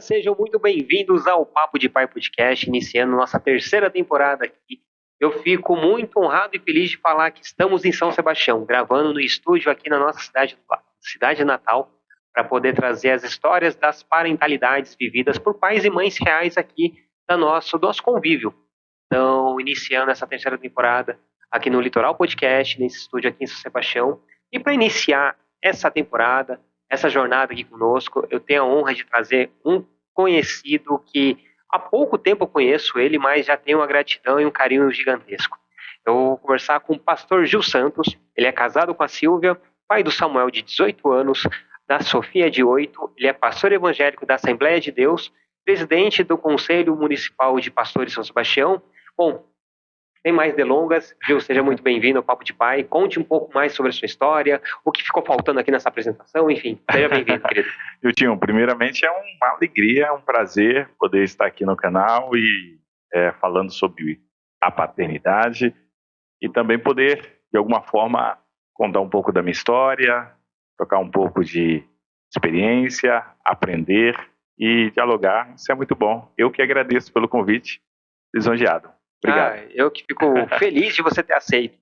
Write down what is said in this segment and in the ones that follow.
sejam muito bem-vindos ao Papo de Pai Podcast, iniciando nossa terceira temporada aqui. Eu fico muito honrado e feliz de falar que estamos em São Sebastião, gravando no estúdio aqui na nossa cidade natal, para poder trazer as histórias das parentalidades vividas por pais e mães reais aqui do nosso convívio. Então, iniciando essa terceira temporada aqui no Litoral Podcast, nesse estúdio aqui em São Sebastião. E para iniciar essa temporada, essa jornada aqui conosco, eu tenho a honra de trazer um conhecido que há pouco tempo eu conheço ele, mas já tenho uma gratidão e um carinho gigantesco. Eu vou conversar com o pastor Gil Santos. Ele é casado com a Silvia, pai do Samuel de 18 anos, da Sofia de 8. Ele é pastor evangélico da Assembleia de Deus, presidente do Conselho Municipal de Pastores São Sebastião. Bom, sem mais delongas, Gil, seja muito bem-vindo ao Papo de Pai. Conte um pouco mais sobre a sua história, o que ficou faltando aqui nessa apresentação, enfim, seja bem-vindo, querido. Giltinho, primeiramente é uma alegria, é um prazer poder estar aqui no canal e falando sobre a paternidade e também poder, de alguma forma, contar um pouco da minha história, trocar um pouco de experiência, aprender e dialogar. Isso é muito bom. Eu que agradeço pelo convite, lisonjeado. Obrigado. Eu que fico feliz de você ter aceito.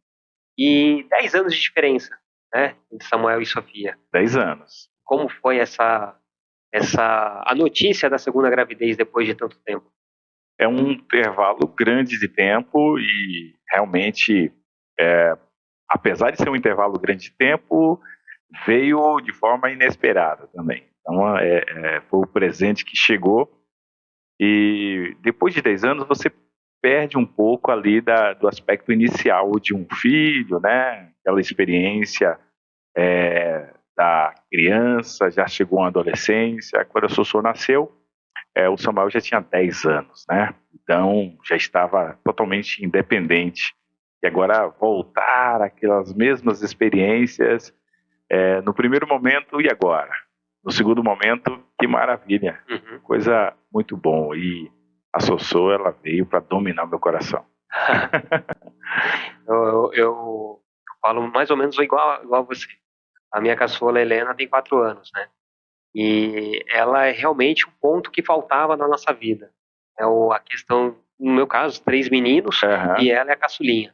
E 10 anos de diferença, né, entre Samuel e Sofia. 10 anos. Como foi a notícia da segunda gravidez depois de tanto tempo? É um intervalo grande de tempo e realmente, apesar de ser um intervalo grande de tempo, veio de forma inesperada também. Então, foi o presente que chegou e depois de 10 anos você perde um pouco ali do aspecto inicial de um filho, né? Aquela experiência da criança, já chegou uma adolescência. Quando a Sossô nasceu, o Samuel já tinha 10 anos, né? Então já estava totalmente independente. E agora voltar àquelas mesmas experiências, no primeiro momento e agora? No segundo momento, que maravilha, coisa muito bom. E a Sossô, ela veio para dominar meu coração. eu falo mais ou menos igual a você. A minha caçula Helena tem 4 anos, né? E ela é realmente um ponto que faltava na nossa vida. A questão, no meu caso, 3 meninos e ela é a caçulinha.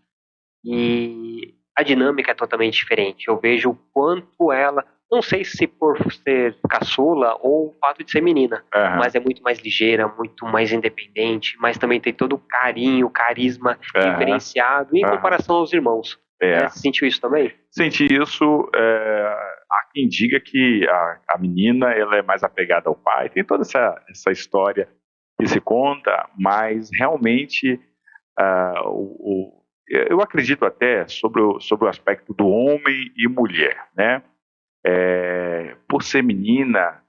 E a dinâmica é totalmente diferente. Eu vejo o quanto ela, não sei se por ser caçula ou o fato de ser menina, mas é muito mais ligeira, muito mais independente, mas também tem todo o carinho, carisma diferenciado em comparação aos irmãos. Você sentiu isso também? Senti isso. Há quem diga que a menina ela é mais apegada ao pai. Tem toda essa história que se conta, mas realmente eu acredito até sobre o aspecto do homem e mulher, né? Por ser menina,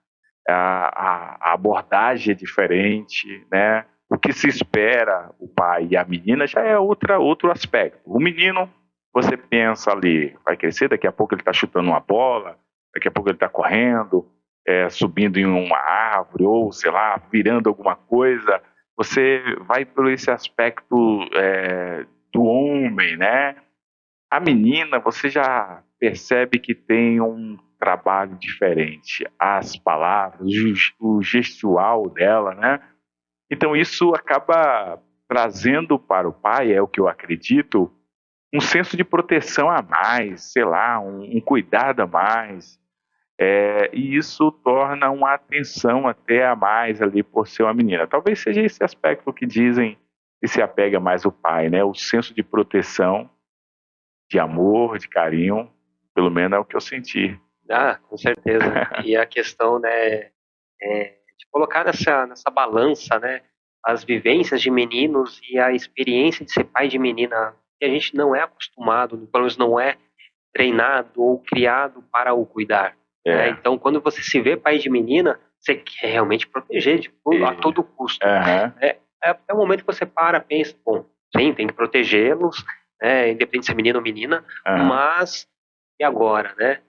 a abordagem é diferente, né? O que se espera o pai e a menina já é outro aspecto. O menino, você pensa ali, vai crescer, daqui a pouco ele está chutando uma bola, daqui a pouco ele está correndo, subindo em uma árvore, ou sei lá, virando alguma coisa. Você vai por esse aspecto do homem, né? A menina, você já percebe que tem um trabalho diferente. As palavras, o gestual dela, né? Então isso acaba trazendo para o pai, é o que eu acredito, um senso de proteção a mais, sei lá, um cuidado a mais. E isso torna uma atenção até a mais ali por ser uma menina. Talvez seja esse aspecto que dizem que se apega mais o pai, né? O senso de proteção, de amor, de carinho, pelo menos é o que eu senti. Com certeza. E a questão, né, de colocar nessa balança, né, as vivências de meninos e a experiência de ser pai de menina, que a gente não é acostumado, pelo menos não é treinado ou criado para o cuidar. Né? Então, quando você se vê pai de menina, você quer realmente proteger a todo custo. É o momento que você pensa, bom, sim, tem que protegê-los, independente se é menino ou menina, mas e agora, né?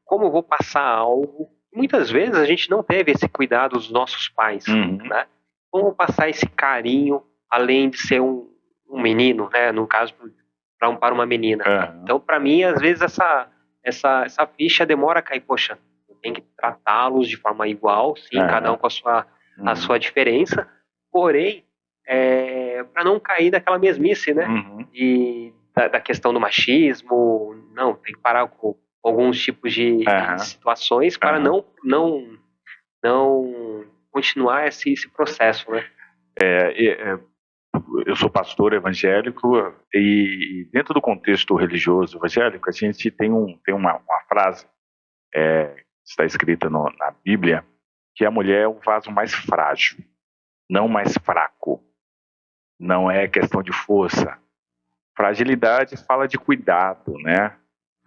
Como eu vou passar algo? Muitas vezes a gente não teve esse cuidado dos nossos pais, né? Como passar esse carinho, além de ser um menino, né? No caso, para uma menina. Então, para mim, às vezes essa ficha demora a cair. Poxa, eu tem que tratá-los de forma igual, sim, cada um com a sua diferença, porém, para não cair naquela mesmice, né? Da questão do machismo, não, tem que parar com alguns tipos de situações para não continuar esse processo, né? Eu sou pastor evangélico e dentro do contexto religioso evangélico a gente tem uma frase que está escrita na Bíblia, que a mulher é o vaso mais frágil, não mais fraco. Não é questão de força. Fragilidade fala de cuidado, né?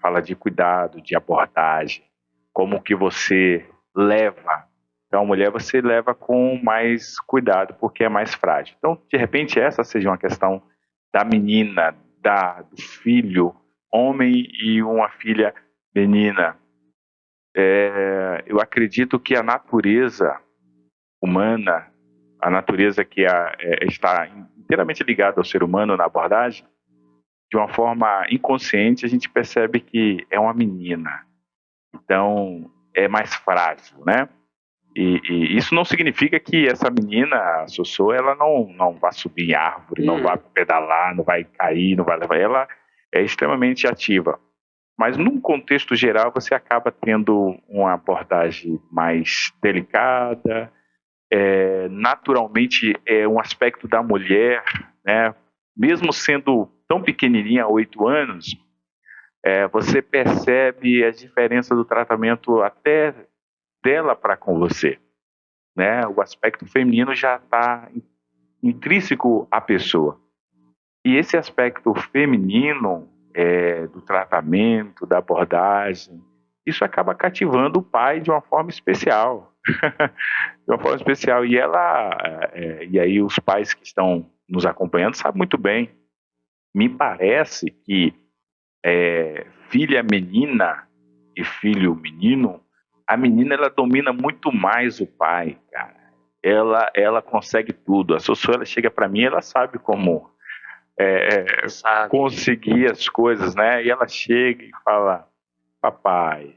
Fala de cuidado, de abordagem, como que você leva. Então, a mulher você leva com mais cuidado, porque é mais frágil. Então, de repente, essa seja uma questão da menina, do filho, homem e uma filha menina. Eu acredito que a natureza humana, a natureza que está inteiramente ligada ao ser humano na abordagem, de uma forma inconsciente, a gente percebe que é uma menina. Então, é mais frágil, né? E isso não significa que essa menina, a Sossô, ela não vai subir em árvore, não vai pedalar, não vai cair, não vai levar. Ela é extremamente ativa. Mas, num contexto geral, você acaba tendo uma abordagem mais delicada. Naturalmente, é um aspecto da mulher, né? Mesmo sendo tão pequenininha, 8 anos, você percebe a diferença do tratamento até dela para com você, né? O aspecto feminino já está intrínseco à pessoa. E esse aspecto feminino do tratamento, da abordagem, isso acaba cativando o pai de uma forma especial. De uma forma especial. E aí os pais que estão nos acompanhando sabem muito bem. Me parece que filha menina e filho menino, a menina ela domina muito mais o pai, cara. Ela consegue tudo. A Sossô, ela chega para mim, ela sabe como conseguir as coisas, né? E ela chega e fala: papai,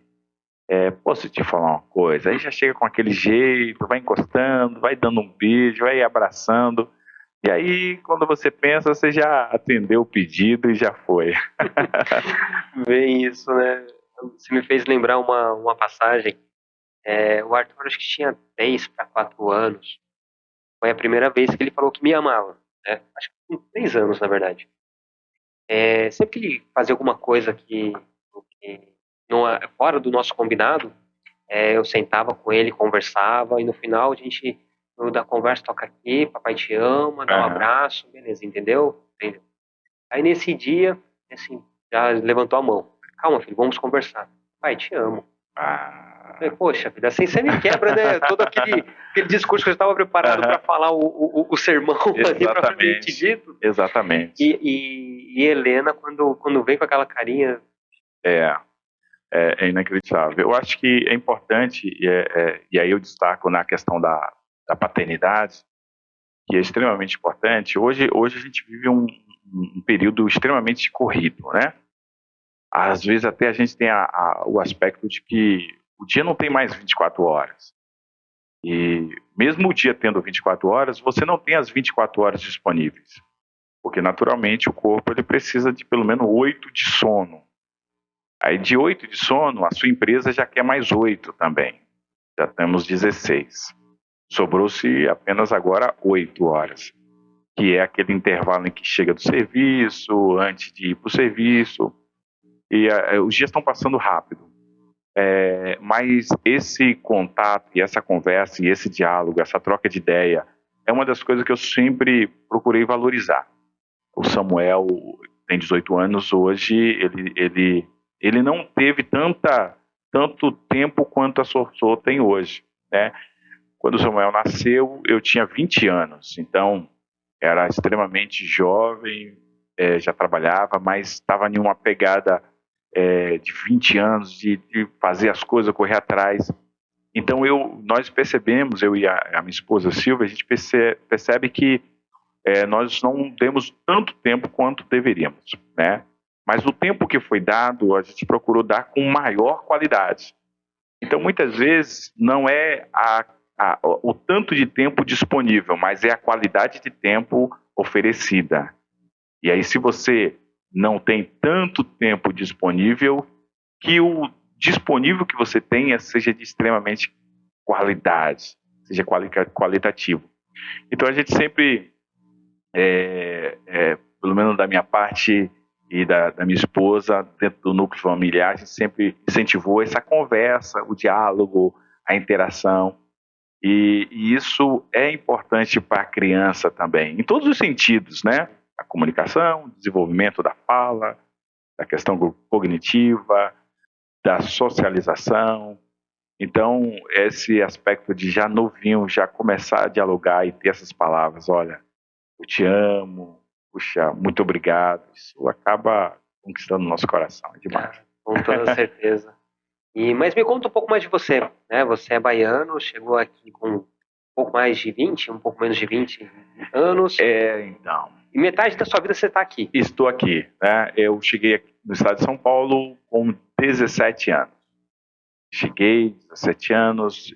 posso te falar uma coisa? Aí já chega com aquele jeito, vai encostando, vai dando um beijo, vai abraçando. E aí, quando você pensa, você já atendeu o pedido e já foi. Bem isso, né? Você me fez lembrar uma passagem. O Arthur acho que tinha 3 para 4 anos. Foi a primeira vez que ele falou que me amava, né? Acho que com 3 anos, na verdade. Sempre que ele fazia alguma coisa que não é fora do nosso combinado, eu sentava com ele, conversava, e no final da conversa toca aqui, papai te ama, dá um abraço, beleza, entendeu? Aí nesse dia, assim, já levantou a mão. Calma, filho, vamos conversar. Pai, te amo. Falei, poxa, vida, assim você me quebra, né? Todo aquele discurso que eu estava preparado para falar o sermão ali propriamente dito. Exatamente. E Helena, quando vem com aquela carinha. É inacreditável. Eu acho que é importante, e aí eu destaco na questão da paternidade, que é extremamente importante. Hoje a gente vive um período extremamente corrido, né? Às vezes até a gente tem o aspecto de que o dia não tem mais 24 horas. E mesmo o dia tendo 24 horas, você não tem as 24 horas disponíveis. Porque naturalmente o corpo ele precisa de pelo menos 8 de sono. Aí de 8 de sono, a sua empresa já quer mais 8 também. Já temos 16. Sobrou-se apenas agora 8 horas, que é aquele intervalo em que chega do serviço, antes de ir para o serviço. E os dias estão passando rápido. Mas esse contato, e essa conversa, e esse diálogo, essa troca de ideia, é uma das coisas que eu sempre procurei valorizar. O Samuel tem 18 anos hoje, ele não teve tanto tempo quanto a Sossô tem hoje, né? Quando o Samuel nasceu, eu tinha 20 anos, então era extremamente jovem, já trabalhava, mas estava em uma pegada de 20 anos, de fazer as coisas, correr atrás. Então nós percebemos, eu e a minha esposa Silvia, a gente percebe que nós não demos tanto tempo quanto deveríamos, né? Mas o tempo que foi dado, a gente procurou dar com maior qualidade. Então, muitas vezes, não é o tanto de tempo disponível, mas é a qualidade de tempo oferecida. E aí, se você não tem tanto tempo disponível, que o disponível que você tenha seja de extremamente qualidade, seja qualitativo. Então, a gente sempre, pelo menos da minha parte e da minha esposa, dentro do núcleo familiar, a gente sempre incentivou essa conversa, o diálogo, a interação. E isso é importante para a criança também, em todos os sentidos, né? A comunicação, o desenvolvimento da fala, da questão cognitiva, da socialização. Então, esse aspecto de já novinho, já começar a dialogar e ter essas palavras, olha, eu te amo, puxa, muito obrigado, isso acaba conquistando o nosso coração, é demais. Com toda certeza. Mas me conta um pouco mais de você, né? Você é baiano, chegou aqui com um pouco mais de 20, um pouco menos de 20 anos. Então. E metade da sua vida você está aqui. Estou aqui, né? Eu cheguei aqui no estado de São Paulo com 17 anos. Cheguei, 17 anos,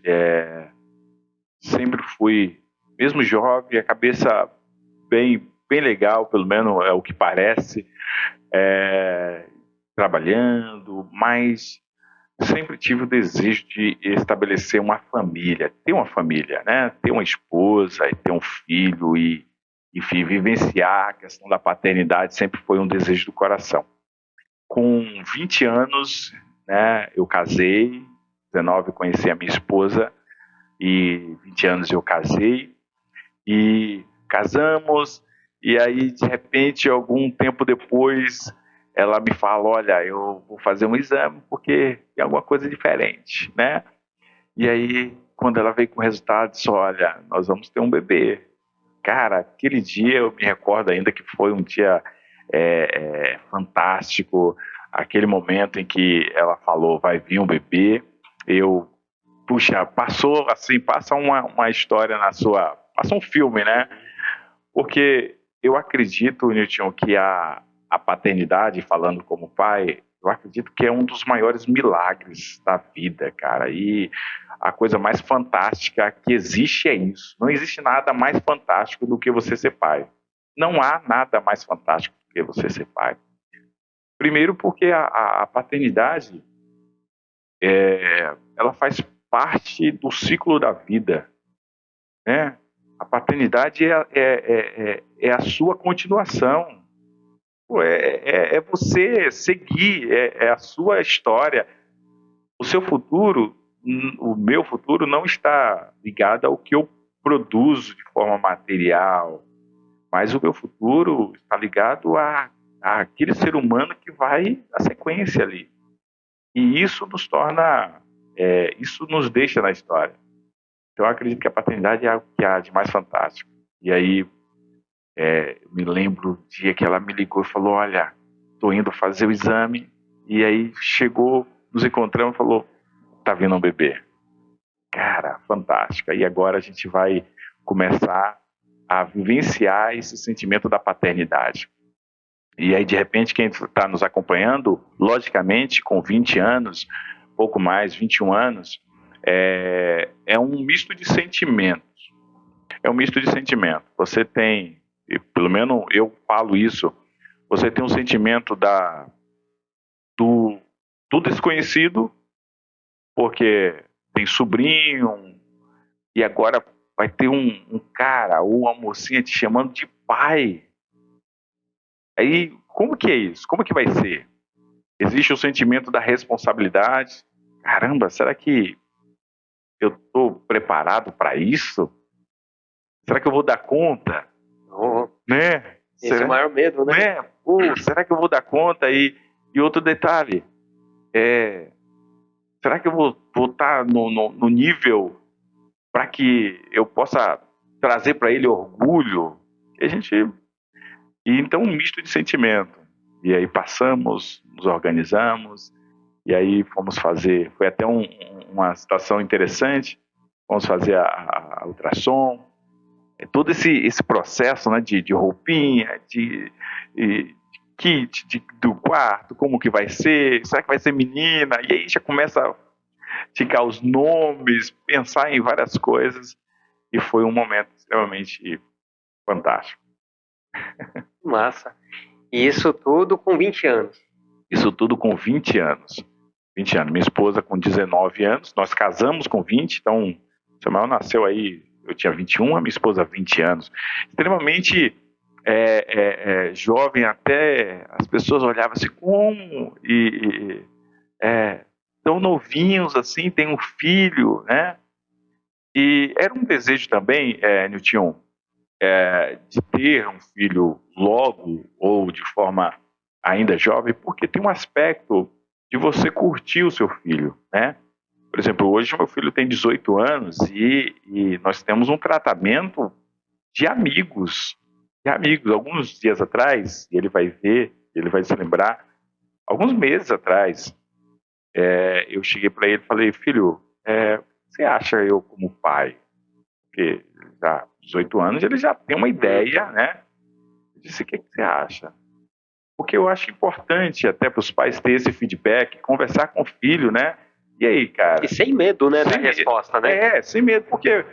sempre fui, mesmo jovem, a cabeça bem legal, pelo menos é o que parece, trabalhando, mas sempre tive o desejo de estabelecer uma família, ter uma família, né? Ter uma esposa e ter um filho e, enfim, vivenciar a questão da paternidade sempre foi um desejo do coração. Com 20 anos, né, eu casei, 19 conheci a minha esposa e 20 anos eu casei e casamos e aí de repente algum tempo depois ela me fala, olha, eu vou fazer um exame porque tem alguma coisa diferente, né? E aí quando ela veio com o resultado, disse, olha, nós vamos ter um bebê. Cara, aquele dia eu me recordo ainda que foi um dia fantástico, aquele momento em que ela falou, vai vir um bebê, puxa, passou assim, passa uma história passa um filme, né? Porque eu acredito, Nilton, que a paternidade, falando como pai, eu acredito que é um dos maiores milagres da vida, cara, e a coisa mais fantástica que existe é isso. Não existe nada mais fantástico do que você ser pai. Não há nada mais fantástico do que você ser pai. Primeiro porque a paternidade, ela faz parte do ciclo da vida, né? A paternidade é a sua continuação. É você seguir, é a sua história. O seu futuro, o meu futuro não está ligado ao que eu produzo de forma material, mas o meu futuro está ligado àquele ser humano que vai na sequência ali. E isso nos torna, isso nos deixa na história. Então eu acredito que a paternidade é o que há de mais fantástico. E aí, me lembro o dia que ela me ligou e falou, olha, estou indo fazer o exame. E aí chegou, nos encontramos e falou, tá vindo um bebê. Cara, fantástica. E agora a gente vai começar a vivenciar esse sentimento da paternidade. E aí, de repente, quem está nos acompanhando, logicamente, com 20 anos, pouco mais, 21 anos, é um misto de sentimentos. É um misto de sentimentos. Você tem, pelo menos eu falo isso, você tem um sentimento do desconhecido, porque tem sobrinho, e agora vai ter um cara ou uma mocinha te chamando de pai. Aí, como que é isso? Como que vai ser? Existe o sentimento da responsabilidade. Caramba, será que eu estou preparado para isso? Será que eu vou dar conta? Oh, né? Esse é o maior medo, né? Pô, será que eu vou dar conta? E outro detalhe, será que eu vou estar no nível para que eu possa trazer para ele orgulho? E então um misto de sentimento. E aí passamos, nos organizamos, e aí fomos fazer, foi até uma situação interessante, fomos fazer a ultrassom, todo esse processo, né, de roupinha, de kit do quarto, como que vai ser, será que vai ser menina? E aí já começa ticar os nomes, pensar em várias coisas, e foi um momento extremamente fantástico. Massa. E isso tudo com 20 anos. Isso tudo com 20 anos. 20 anos. Minha esposa com 19 anos, nós casamos com 20, então o Samuel nasceu aí, eu tinha 21, a minha esposa 20 anos. Extremamente jovem, até as pessoas olhavam assim, como? Tão novinhos assim, tem um filho, né? E era um desejo também, Nilton, de ter um filho logo ou de forma ainda jovem, porque tem um aspecto de você curtir o seu filho, né? Por exemplo, hoje meu filho tem 18 anos e nós temos um tratamento de amigos, Alguns dias atrás, ele vai ver, ele vai se lembrar, alguns meses atrás, eu cheguei para ele e falei, filho, você acha eu como pai? Porque já 18 anos ele já tem uma ideia, né? Eu disse, o que você acha? Porque eu acho importante até para os pais ter esse feedback, conversar com o filho, né? E aí, cara? E sem medo, né, da Sem medo. resposta, né? Sem medo, porque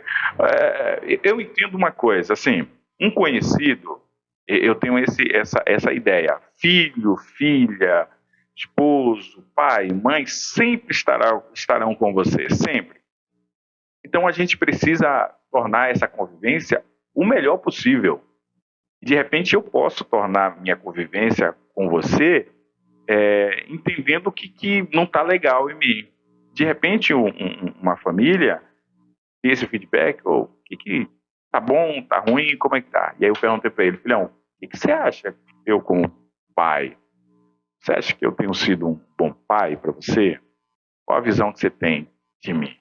eu entendo uma coisa, assim, um conhecido, eu tenho essa ideia, filho, filha, esposo, pai, mãe, sempre estarão com você, sempre. Então a gente precisa tornar essa convivência o melhor possível. De repente eu posso tornar minha convivência com você entendendo o que não está legal em mim. De repente uma família tem esse feedback, ou o que tá bom, tá ruim, como é que tá? E aí eu perguntei para ele, filhão, o que você acha eu como pai? Você acha que eu tenho sido um bom pai para você? Qual a visão que você tem de mim?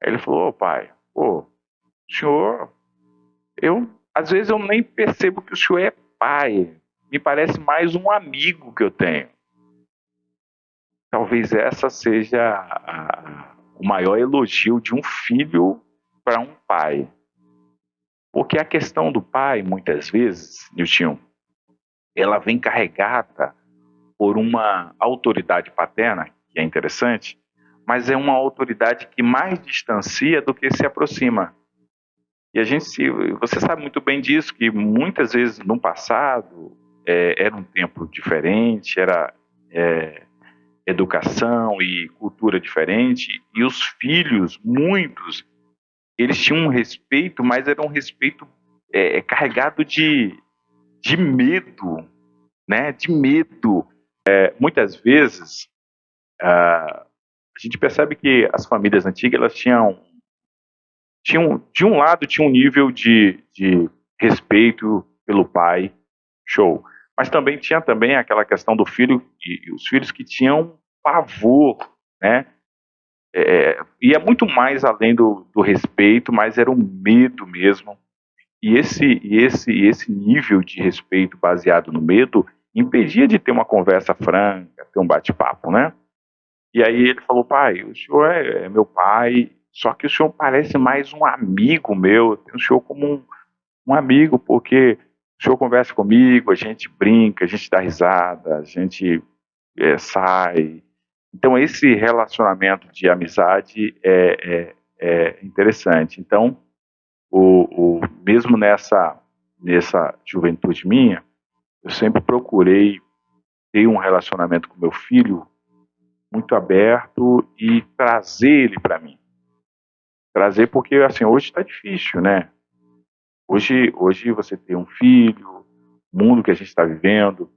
Aí ele falou, pai, senhor, às vezes eu nem percebo que o senhor é pai. Me parece mais um amigo que eu tenho. Talvez essa seja o maior elogio de um filho para um pai. Porque a questão do pai, muitas vezes, Nilton, ela vem carregada por uma autoridade paterna, que é interessante, mas é uma autoridade que mais distancia do que se aproxima. E você sabe muito bem disso, que muitas vezes no passado era um tempo diferente, era educação e cultura diferente, e os filhos, muitos, eles tinham um respeito, mas era um respeito carregado de medo, né? De medo. Muitas vezes, a gente percebe que as famílias antigas, elas tinham de um lado, tinha um nível de respeito pelo pai, show. Mas também tinha aquela questão do filho, e os filhos que tinham pavor, né? Ia muito mais além do respeito, mas era um medo mesmo. E esse nível de respeito baseado no medo impedia de ter uma conversa franca, ter um bate-papo, né? E aí ele falou, pai, o senhor é meu pai, só que o senhor parece mais um amigo meu, eu tenho o senhor como um amigo, porque o senhor conversa comigo, a gente brinca, a gente dá risada, a gente sai. Então esse relacionamento de amizade é interessante. Então, mesmo nessa juventude minha, eu sempre procurei ter um relacionamento com meu filho muito aberto e trazer ele para mim. Trazer porque, assim, hoje está difícil, né? Hoje você tem um filho, o mundo que a gente está vivendo,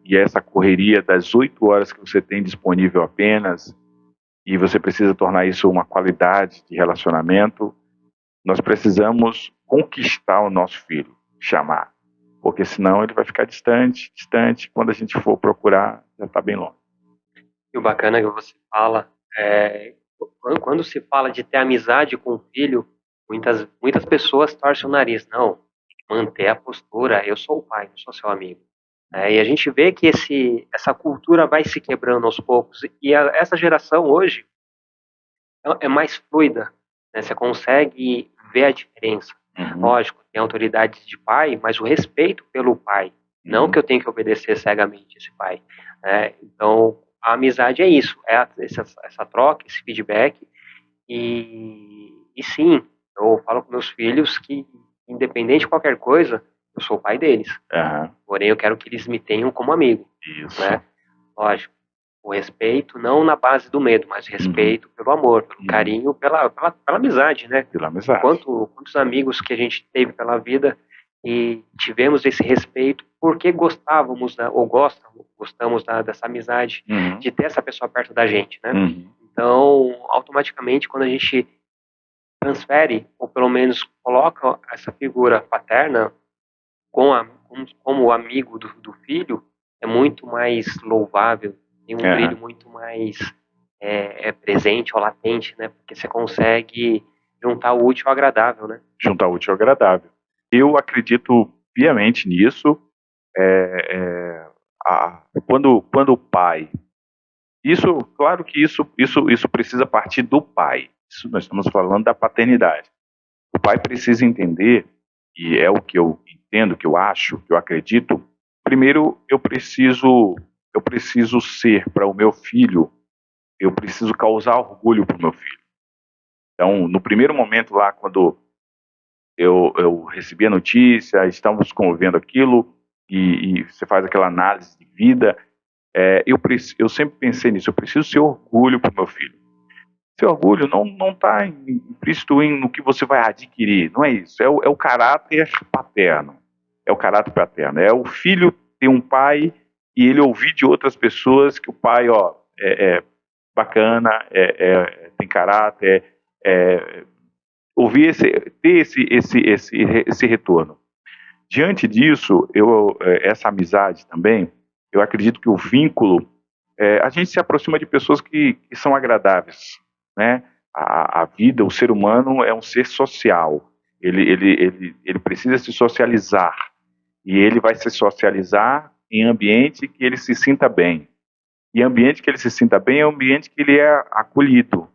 e essa correria das 8 horas que você tem disponível apenas, e você precisa tornar isso uma qualidade de relacionamento, nós precisamos conquistar o nosso filho, chamar, porque senão ele vai ficar distante, quando a gente for procurar, já está bem longe. E o bacana é que você fala, quando se fala de ter amizade com o filho, muitas pessoas torcem o nariz. Não, tem que manter a postura, eu sou o pai, não sou seu amigo. E a gente vê que essa cultura vai se quebrando aos poucos, e essa geração hoje é mais fluida, né? Você consegue ver a diferença. Lógico, tem autoridade de pai, mas o respeito pelo pai, não que eu tenho que obedecer cegamente esse pai. Então, a amizade é isso, essa troca, esse feedback. E sim, eu falo com meus filhos que, independente de qualquer coisa, eu sou o pai deles. Aham. Porém, eu quero que eles me tenham como amigo, Isso. né? Lógico, o respeito, não na base do medo, mas o respeito pelo amor, pelo carinho, pela amizade, né? Pela amizade. Quantos amigos que a gente teve pela vida e tivemos esse respeito porque gostávamos, ou gostamos dessa amizade, de ter essa pessoa perto da gente, né? Então, automaticamente, quando a gente transfere, ou pelo menos coloca essa figura paterna como amigo do filho, é muito mais louvável, tem um brilho muito mais presente ou latente, né? Porque você consegue juntar o útil ao agradável, né? Juntar o útil ao agradável. Eu acredito piamente nisso. Quando o pai... Isso, claro que isso precisa partir do pai. Isso nós estamos falando da paternidade. O pai precisa entender, e é o que eu entendo, que eu acho, que eu acredito. Primeiro, eu preciso ser para o meu filho, eu preciso causar orgulho para o meu filho. Então, no primeiro momento lá, quando eu recebi a notícia, estávamos convivendo aquilo, e você faz aquela análise de vida, eu sempre pensei nisso, eu preciso ser orgulho para o meu filho. Seu orgulho não está implícito no que você vai adquirir, não é isso. É o caráter paterno. É o caráter paterno. É o filho ter um pai e ele ouvir de outras pessoas que o pai é bacana, tem caráter, ouvir ter esse retorno. Diante disso, essa amizade também, eu acredito que o vínculo, a gente se aproxima de pessoas que são agradáveis, né? A vida, o ser humano é um ser social. Ele precisa se socializar. E ele vai se socializar em ambiente que ele se sinta bem. E ambiente que ele se sinta bem é ambiente que ele é acolhido.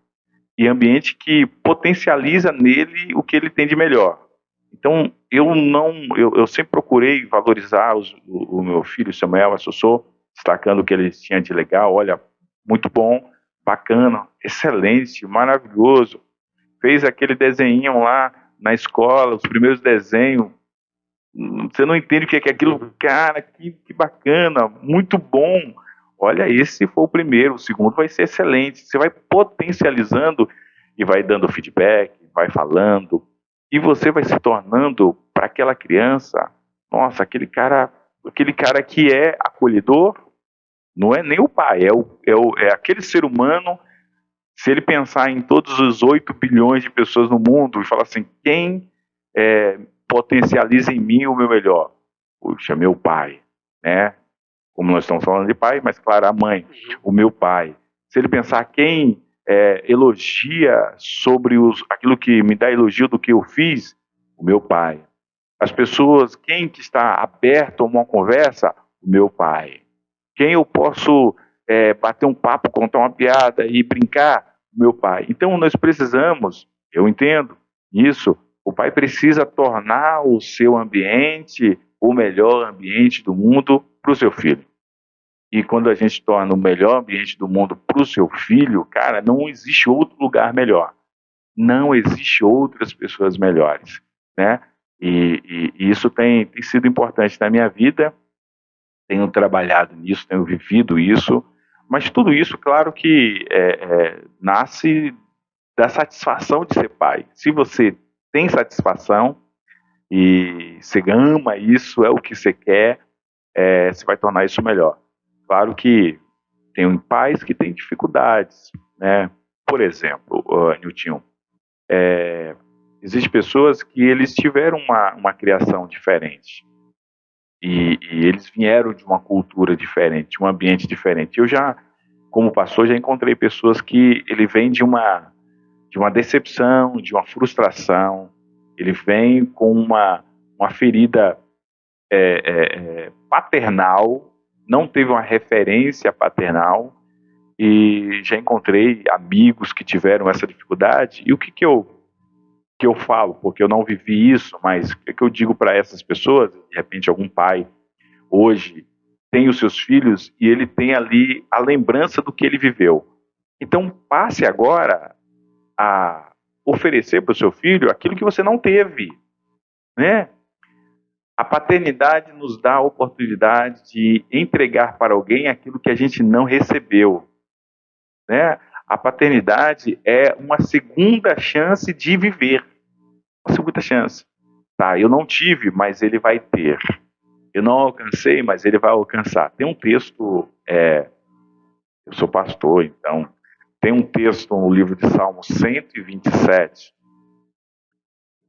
E ambiente que potencializa nele o que ele tem de melhor. Então, eu sempre procurei valorizar o meu filho, Samuel Assossô, destacando o que ele tinha de legal. Olha, muito bom, bacana, excelente, maravilhoso. Fez aquele desenho lá na escola, os primeiros desenhos. Você não entende o que é aquilo. Cara, que bacana, muito bom. Olha, esse foi o primeiro, o segundo vai ser excelente. Você vai potencializando e vai dando feedback, vai falando. E você vai se tornando, para aquela criança, nossa, aquele cara que é acolhedor. Não é nem o pai, é aquele ser humano. Se ele pensar em todos os 8 bilhões de pessoas no mundo e falar assim, quem potencializa em mim o meu melhor? Puxa, meu pai, né? Como nós estamos falando de pai, mas claro, a mãe, o meu pai. Se ele pensar quem elogia sobre aquilo que me dá elogio do que eu fiz, o meu pai. As pessoas, quem que está aberto a uma conversa, o meu pai. Quem eu posso bater um papo, contar uma piada e brincar, o meu pai. Então nós precisamos, eu entendo isso, o pai precisa tornar o seu ambiente o melhor ambiente do mundo para o seu filho. E quando a gente torna o melhor ambiente do mundo para o seu filho, cara, não existe outro lugar melhor. Não existe outras pessoas melhores, né? E isso tem sido importante na minha vida. Tenho trabalhado nisso, tenho vivido isso. Mas tudo isso, claro que nasce da satisfação de ser pai. Se você tem satisfação e você ama isso, é o que você quer, você vai tornar isso melhor. Claro que tem pais que têm dificuldades, né? Por exemplo, Nilton, existem pessoas que eles tiveram uma criação diferente e eles vieram de uma cultura diferente, de um ambiente diferente. Eu já, como pastor, já encontrei pessoas que ele vem de uma decepção, de uma frustração, ele vem com uma ferida paternal, não teve uma referência paternal, e já encontrei amigos que tiveram essa dificuldade. E o que eu falo, porque eu não vivi isso, mas o que eu digo para essas pessoas, de repente algum pai hoje tem os seus filhos e ele tem ali a lembrança do que ele viveu. Então, passe agora a oferecer para o seu filho aquilo que você não teve, né? A paternidade nos dá a oportunidade de entregar para alguém aquilo que a gente não recebeu, né? A paternidade é uma segunda chance de viver. Uma segunda chance. Tá, eu não tive, mas ele vai ter. Eu não alcancei, mas ele vai alcançar. Tem um texto, eu sou pastor, então, tem um texto no livro de Salmos 127,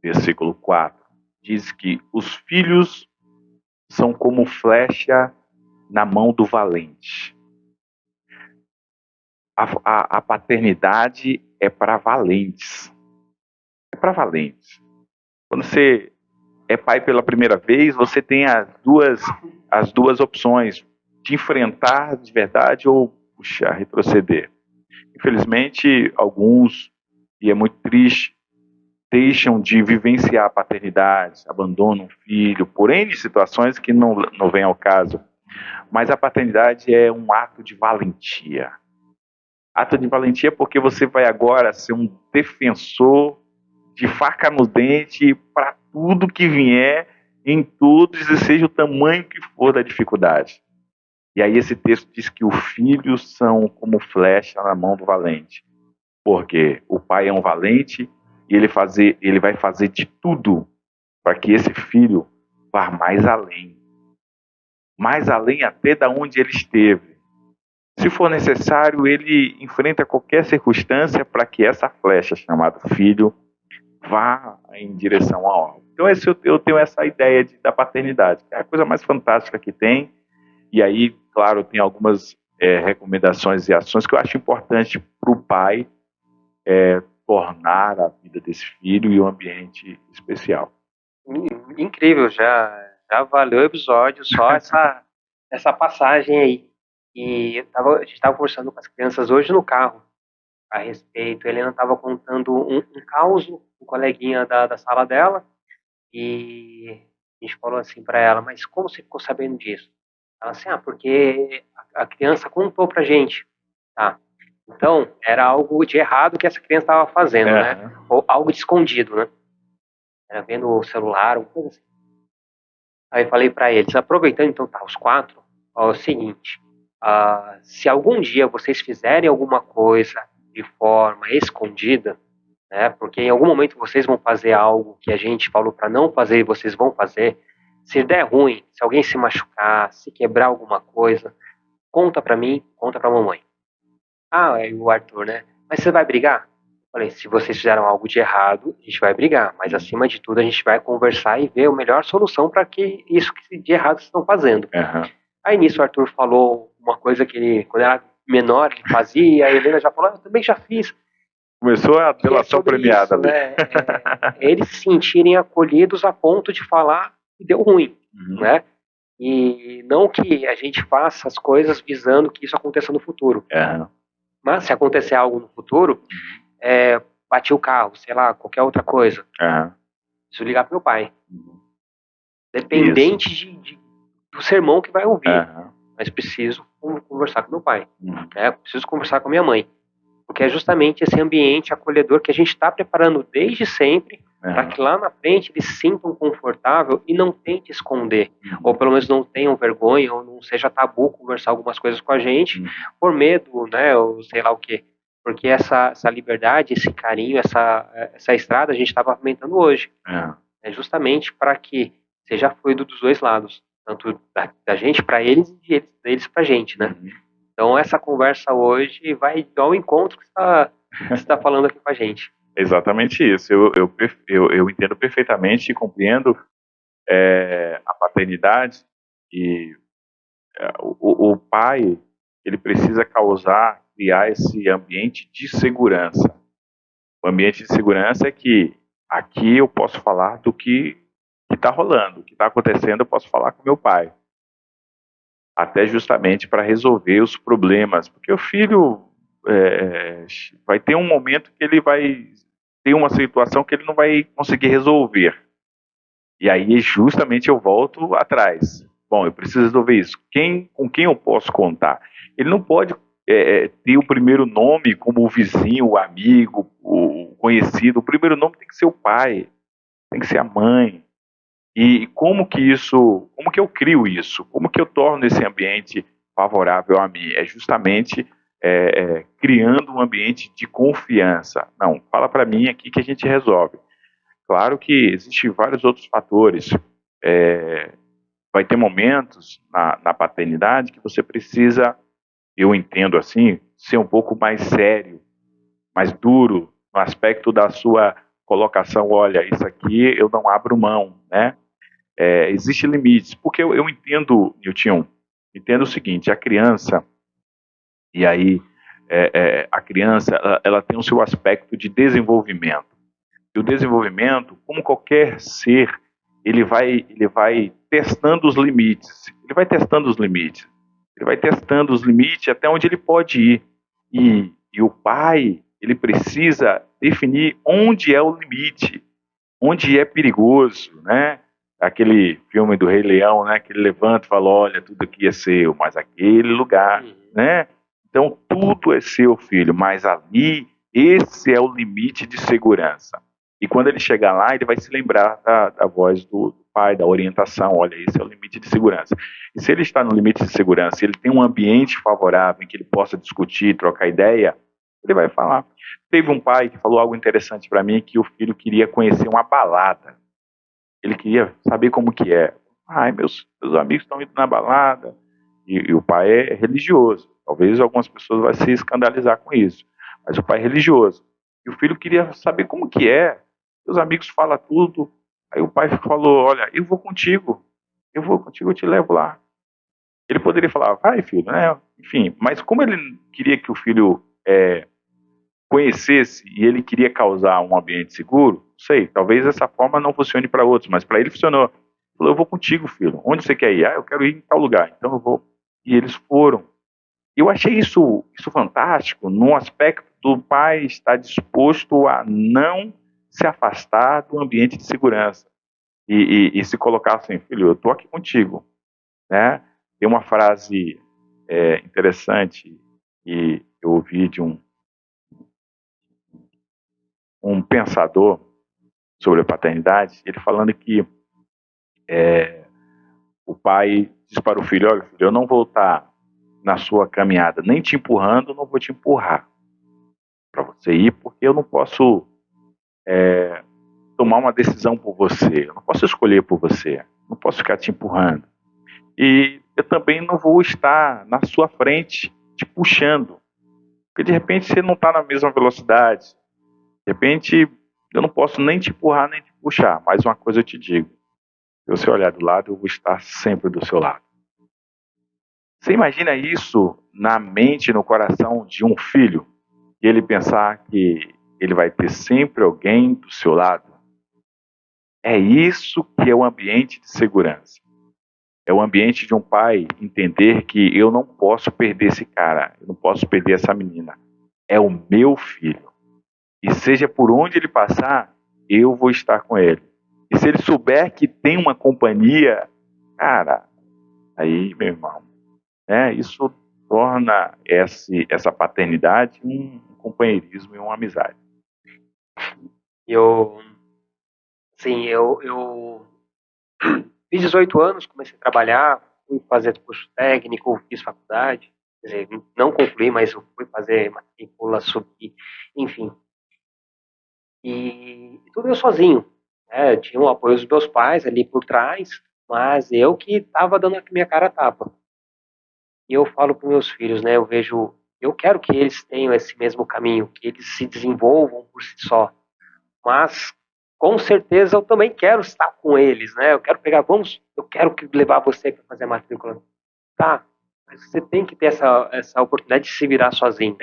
versículo 4. Diz que os filhos são como flecha na mão do valente. A paternidade é para valentes. É para valentes. Quando você é pai pela primeira vez, você tem as duas opções de enfrentar de verdade ou puxar, retroceder. Infelizmente, alguns, e é muito triste, deixam de vivenciar a paternidade, abandonam o filho, por N situações que não vem ao caso. Mas a paternidade é um ato de valentia. Ato de valentia porque você vai agora ser um defensor de faca no dente para tudo que vier, em todos, e seja o tamanho que for da dificuldade. E aí esse texto diz que os filhos são como flecha na mão do valente. Porque o pai é um valente e ele vai fazer de tudo para que esse filho vá mais além. Mais além até da onde ele esteve. Se for necessário, ele enfrenta qualquer circunstância para que essa flecha chamada filho vá em direção ao alvo. Então eu tenho essa ideia da paternidade, que é a coisa mais fantástica que tem. E aí, claro, tem algumas recomendações e ações que eu acho importante para o pai tornar a vida desse filho e um ambiente especial. Incrível, já valeu o episódio, só essa passagem aí. E a gente estava conversando com as crianças hoje no carro a respeito. A Helena estava contando um caos, um coleguinha da sala dela, e a gente falou assim para ela, mas como você ficou sabendo disso? Ela assim, porque a criança contou pra gente, tá? Então, era algo de errado que essa criança estava fazendo, né? Ou algo de escondido, né? Era vendo o celular, uma coisa assim. Aí eu falei para eles, aproveitando então, tá, os quatro, ó, é o seguinte, se algum dia vocês fizerem alguma coisa de forma escondida, né, porque em algum momento vocês vão fazer algo que a gente falou para não fazer e vocês vão fazer, se der ruim, se alguém se machucar, se quebrar alguma coisa, conta para mim, conta para a mamãe. É o Arthur, né? Mas você vai brigar? Falei, se vocês fizeram algo de errado, a gente vai brigar, mas acima de tudo a gente vai conversar e ver a melhor solução para que isso que de errado vocês estão fazendo. Aí nisso o Arthur falou uma coisa que ele, quando era menor, ele fazia, e a Helena já falou, eu também já fiz. Começou a delação premiada ali. Né? Eles se sentirem acolhidos a ponto de falar que deu ruim, né? E não que a gente faça as coisas visando que isso aconteça no futuro. Mas se acontecer algo no futuro, bati o carro, sei lá, qualquer outra coisa, preciso ligar pro meu pai. Dependente do sermão que vai ouvir. Mas preciso conversar com meu pai. Preciso conversar com minha mãe. Porque é justamente esse ambiente acolhedor que a gente está preparando desde sempre para que lá na frente eles se sintam confortável e não tente esconder. Ou pelo menos não tenham vergonha, ou não seja tabu conversar algumas coisas com a gente por medo, né, ou sei lá o quê. Porque essa liberdade, esse carinho, essa estrada a gente está pavimentando hoje. É justamente para que seja fluido dos dois lados. Tanto da gente para eles e deles para a gente, né? Então essa conversa hoje vai ao encontro que você está falando aqui com a gente. Exatamente isso. Eu entendo perfeitamente e compreendo a paternidade e o pai, ele precisa criar esse ambiente de segurança. O ambiente de segurança é que aqui eu posso falar do que está rolando, o que está acontecendo, eu posso falar com meu pai. Até justamente para resolver os problemas, porque o filho vai ter um momento que ele vai ter uma situação que ele não vai conseguir resolver. E aí justamente eu volto atrás. bom, eu preciso resolver isso. Com quem eu posso contar? Ele não pode ter o primeiro nome como o vizinho, o amigo, o conhecido. O primeiro nome tem que ser o pai, tem que ser a mãe. E como que eu crio isso? Como que eu torno esse ambiente favorável a mim? É justamente criando um ambiente de confiança. Não, fala para mim aqui que a gente resolve. Claro que existem vários outros fatores. Vai ter momentos na paternidade que você precisa, eu entendo assim, ser um pouco mais sério, mais duro, no aspecto da sua colocação. Olha, isso aqui eu não abro mão, né? Existem limites, porque eu entendo, Nilton, entendo o seguinte, a criança, e aí a criança, ela tem o seu aspecto de desenvolvimento. E o desenvolvimento, como qualquer ser, ele vai testando os limites. Ele vai testando os limites. Ele vai testando os limites até onde ele pode ir. E o pai, ele precisa definir onde é o limite, onde é perigoso, né? Aquele filme do Rei Leão, né? Que ele levanta e fala, olha, tudo aqui é seu, mas aquele lugar, né? Então, tudo é seu, filho, mas ali, esse é o limite de segurança. E quando ele chegar lá, ele vai se lembrar da voz do pai, da orientação. Olha, esse é o limite de segurança. E se ele está no limite de segurança, ele tem um ambiente favorável em que ele possa discutir, trocar ideia, ele vai falar. Teve um pai que falou algo interessante para mim, que o filho queria conhecer uma balada. Ele queria saber como que é. Ai, meus amigos estão indo na balada. E o pai é religioso. Talvez algumas pessoas vão se escandalizar com isso. Mas o pai é religioso. E o filho queria saber como que é. Os amigos falam tudo. Aí o pai falou, olha, eu vou contigo, eu te levo lá. Ele poderia falar, vai filho, né? Enfim, mas como ele queria que o filho conhecesse e ele queria causar um ambiente seguro, não sei, talvez essa forma não funcione para outros, mas para ele funcionou. Ele falou, eu vou contigo, filho. Onde você quer ir? Ah, eu quero ir em tal lugar, então eu vou. E eles foram. Eu achei isso fantástico, no aspecto do pai estar disposto a não se afastar do ambiente de segurança e se colocar assim, filho, eu estou aqui contigo, né? Tem uma frase interessante que eu ouvi de um pensador sobre a paternidade, ele falando que o pai diz para o filho, olha, filho, eu não vou estar na sua caminhada nem te empurrando, não vou te empurrar para você ir, porque eu não posso tomar uma decisão por você, eu não posso escolher por você, não posso ficar te empurrando. E eu também não vou estar na sua frente te puxando, porque de repente você não está na mesma velocidade, de repente eu não posso nem te empurrar nem te puxar, mas uma coisa eu te digo, se você olhar do lado, eu vou estar sempre do seu lado. Você imagina isso na mente e no coração de um filho? E ele pensar que ele vai ter sempre alguém do seu lado? É isso que é o ambiente de segurança. É o ambiente de um pai entender que eu não posso perder esse cara, eu não posso perder essa menina. É o meu filho. E seja por onde ele passar, eu vou estar com ele. E se ele souber que tem uma companhia, cara, aí, meu irmão, né, isso torna essa paternidade um companheirismo e uma amizade. Eu fiz 18 anos, comecei a trabalhar, fui fazer curso técnico, fiz faculdade, quer dizer, não concluí, mas eu fui fazer matrícula, subi, enfim. E tudo eu sozinho, né? Eu tinha o apoio dos meus pais ali por trás, mas eu que estava dando a minha cara a tapa. E eu falo para meus filhos, né? Eu quero que eles tenham esse mesmo caminho, que eles se desenvolvam por si só. Mas com certeza eu também quero estar com eles, né? Eu quero levar você para fazer a matrícula. Tá, mas você tem que ter essa oportunidade de se virar sozinho.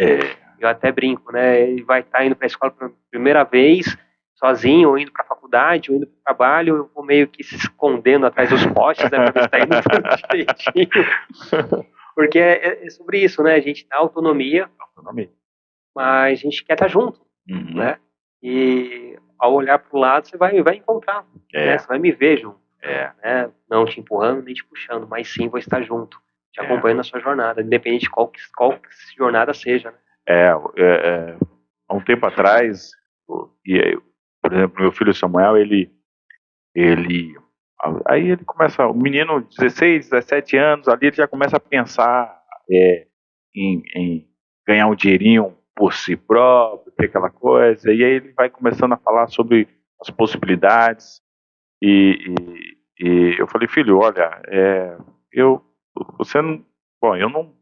Eu até brinco, né? Ele vai estar indo para a escola pela primeira vez, sozinho, ou indo para a faculdade, ou indo para o trabalho, eu vou meio que se escondendo atrás dos postes, né? Para ver se está indo tudo direitinho. Porque é sobre isso, né? A gente dá autonomia, mas a gente quer estar junto, né? E ao olhar para o lado, você vai encontrar, né? Você vai me ver junto. né? Não te empurrando nem te puxando, mas sim vou estar junto, te acompanhando na sua jornada, independente de qual jornada seja, né? Há um tempo atrás, por exemplo, meu filho Samuel, ele aí ele começa, o menino 16, 17 anos, ali ele já começa a pensar em ganhar um dinheirinho por si próprio, ter aquela coisa, e aí ele vai começando a falar sobre as possibilidades, e eu falei, filho, olha, eu, você não, bom, eu não,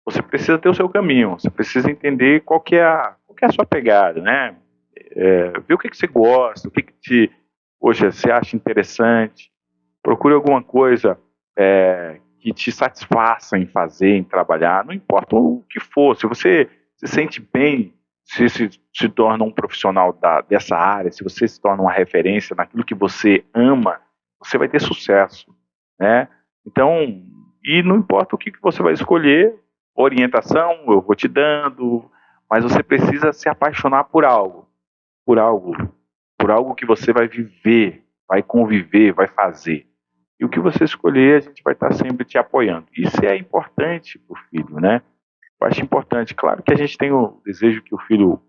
você precisa ter o seu caminho, você precisa entender qual que é a sua pegada, né? Ver o que você gosta, o que poxa, você acha interessante, procure alguma coisa que te satisfaça em fazer, em trabalhar, não importa o que for, se você se sente bem, se torna um profissional dessa área, se você se torna uma referência naquilo que você ama, você vai ter sucesso, né? Então, e não importa o que você vai escolher, orientação eu vou te dando, mas você precisa se apaixonar por algo, por algo que você vai viver, vai conviver, vai fazer. E o que você escolher, a gente vai estar sempre te apoiando. Isso é importante para o filho, né? Eu acho importante. Claro que a gente tem o desejo que o filho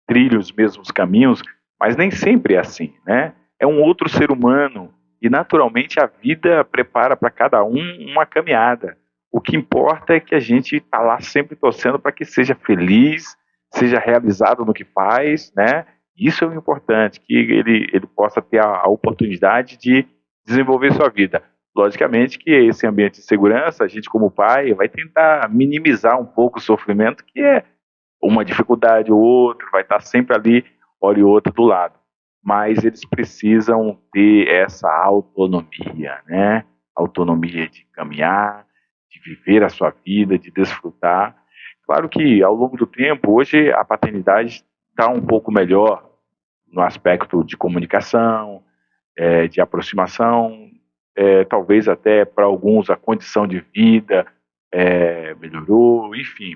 trilhe os mesmos caminhos, mas nem sempre é assim, né? É um outro ser humano e naturalmente a vida prepara para cada um uma caminhada. O que importa é que a gente está lá sempre torcendo para que seja feliz, seja realizado no que faz, né? Isso é o importante, que ele possa ter a oportunidade de desenvolver sua vida. Logicamente que esse ambiente de segurança, a gente como pai vai tentar minimizar um pouco o sofrimento, que é uma dificuldade ou outra, vai estar sempre ali, hora e outra do lado. Mas eles precisam ter essa autonomia, né? Autonomia de caminhar, de viver a sua vida, de desfrutar. Claro que ao longo do tempo, hoje a paternidade está um pouco melhor no aspecto de comunicação, de aproximação, talvez até para alguns a condição de vida melhorou, enfim,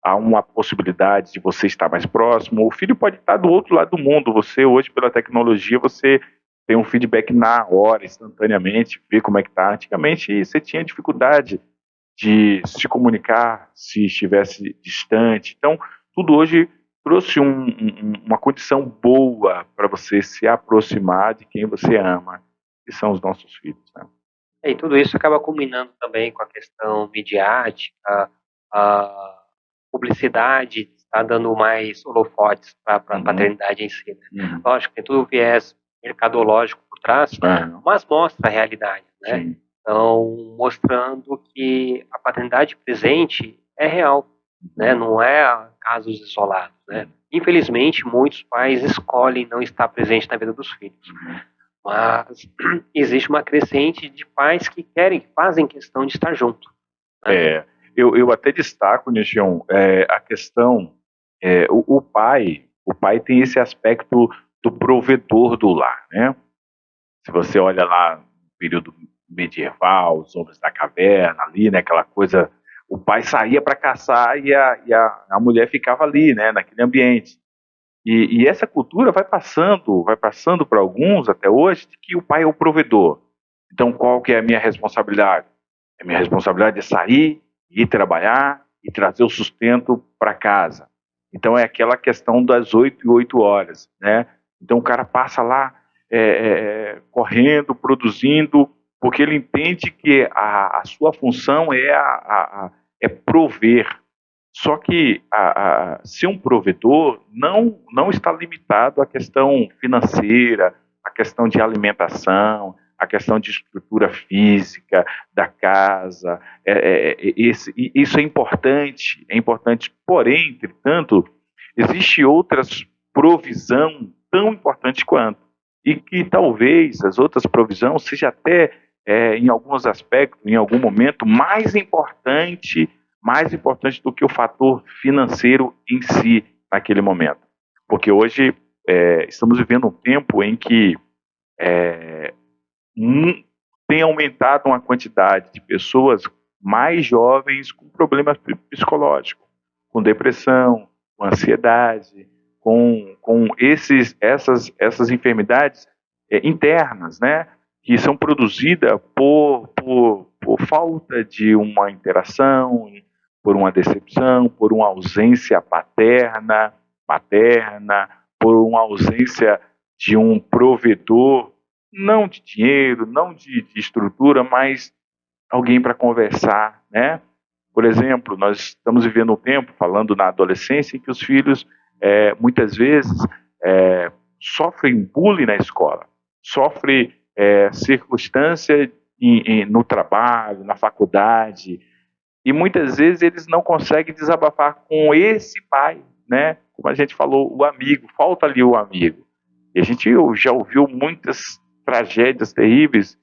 há uma possibilidade de você estar mais próximo. O filho pode estar do outro lado do mundo. Você hoje pela tecnologia você tem um feedback na hora, instantaneamente, ver como é que está. Antigamente você tinha dificuldade de se comunicar se estivesse distante. Então tudo hoje trouxe uma condição boa para você se aproximar de quem você ama, que são os nossos filhos, né? E tudo isso acaba culminando também com a questão midiática, a publicidade está dando mais holofotes para a paternidade em si, né? Lógico, tem tudo o viés mercadológico por trás, mas mostra a realidade, né? Sim. Então, mostrando que a paternidade presente é real, né? Não é casos isolados, né? Infelizmente, muitos pais escolhem não estar presente na vida dos filhos. Mas existe uma crescente de pais que fazem questão de estar junto, né? Eu até destaco, Nichão, a questão, o pai tem esse aspecto do provedor do lar, né? Se você olha lá no período medieval, os homens da caverna ali, né, aquela coisa, o pai saía para caçar e a mulher ficava ali, né, naquele ambiente. E essa cultura vai passando para alguns até hoje, de que o pai é o provedor. Então, qual que é a minha responsabilidade? A minha responsabilidade é sair, ir trabalhar e trazer o sustento para casa. Então, é aquela questão das 8 e 8 horas, né? Então, o cara passa lá correndo, produzindo, porque ele entende que a sua função é prover. Só que ser um provedor não está limitado à questão financeira, à questão de alimentação, à questão de estrutura física da casa. Isso é importante. Porém, entretanto, existe outras provisão tão importante quanto. E que talvez as outras provisões seja até, em alguns aspectos, em algum momento, mais importante do que o fator financeiro em si naquele momento. Porque hoje estamos vivendo um tempo em que tem aumentado uma quantidade de pessoas mais jovens com problemas psicológicos, com depressão, com ansiedade, com essas enfermidades internas, né? que são produzidas por falta de uma interação, por uma decepção, por uma ausência paterna, materna, por uma ausência de um provedor, não de dinheiro, não de estrutura, mas alguém para conversar, né? Por exemplo, nós estamos vivendo um tempo, falando na adolescência, em que os filhos, muitas vezes, sofrem bullying na escola, sofrem circunstância no trabalho, na faculdade, e muitas vezes eles não conseguem desabafar com esse pai, né? Como a gente falou, o amigo, falta ali o amigo. E a gente já ouviu muitas tragédias terríveis.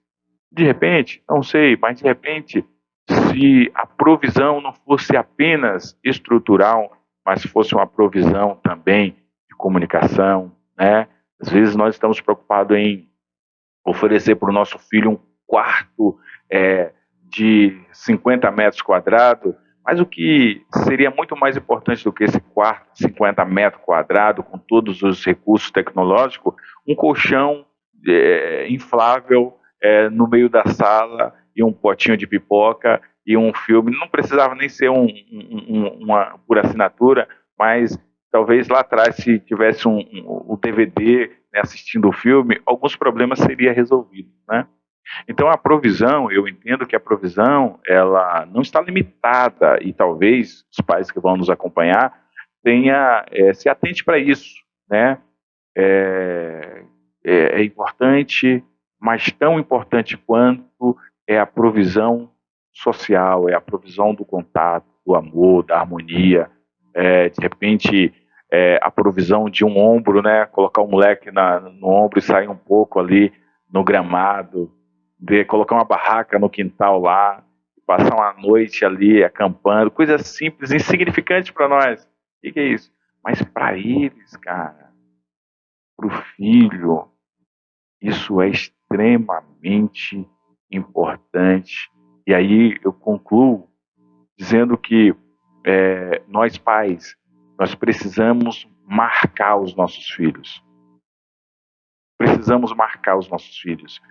De repente, não sei, mas de repente, se a provisão não fosse apenas estrutural, mas fosse uma provisão também de comunicação, né? Às vezes nós estamos preocupados em oferecer para o nosso filho um quarto de 50 metros quadrados, mas o que seria muito mais importante do que esse quarto de 50 metros quadrados, com todos os recursos tecnológicos, um colchão inflável no meio da sala e um potinho de pipoca e um filme. Não precisava nem ser uma por assinatura, mas talvez lá atrás, se tivesse um DVD, né, assistindo o filme, alguns problemas seriam resolvidos, né? Então a provisão, eu entendo que a provisão, ela não está limitada, e talvez os pais que vão nos acompanhar se atente para isso, né? É importante, mas tão importante quanto é a provisão social, é a provisão do contato, do amor, da harmonia, de repente a provisão de um ombro, né? Colocar o moleque no ombro e sair um pouco ali no gramado, colocar uma barraca no quintal lá, passar uma noite ali acampando, coisas simples, insignificantes para nós. O que é isso? Mas para eles, cara, para o filho, isso é extremamente importante. E aí eu concluo dizendo que nós pais, nós precisamos marcar os nossos filhos. Precisamos marcar os nossos filhos.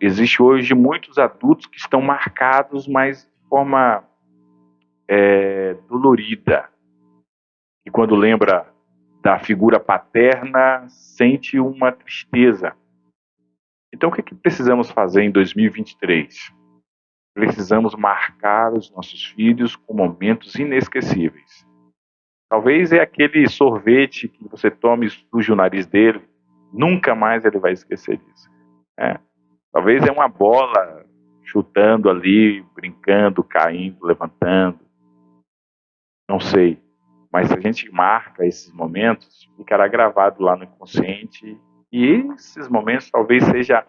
Existe hoje muitos adultos que estão marcados, mas de forma dolorida. E quando lembra da figura paterna, sente uma tristeza. Então, o que precisamos fazer em 2023? Precisamos marcar os nossos filhos com momentos inesquecíveis. Talvez é aquele sorvete que você toma e suja o nariz dele, nunca mais ele vai esquecer disso. Talvez é uma bola chutando ali, brincando, caindo, levantando. Não sei. Mas se a gente marca esses momentos, ficará gravado lá no inconsciente. E esses momentos talvez seja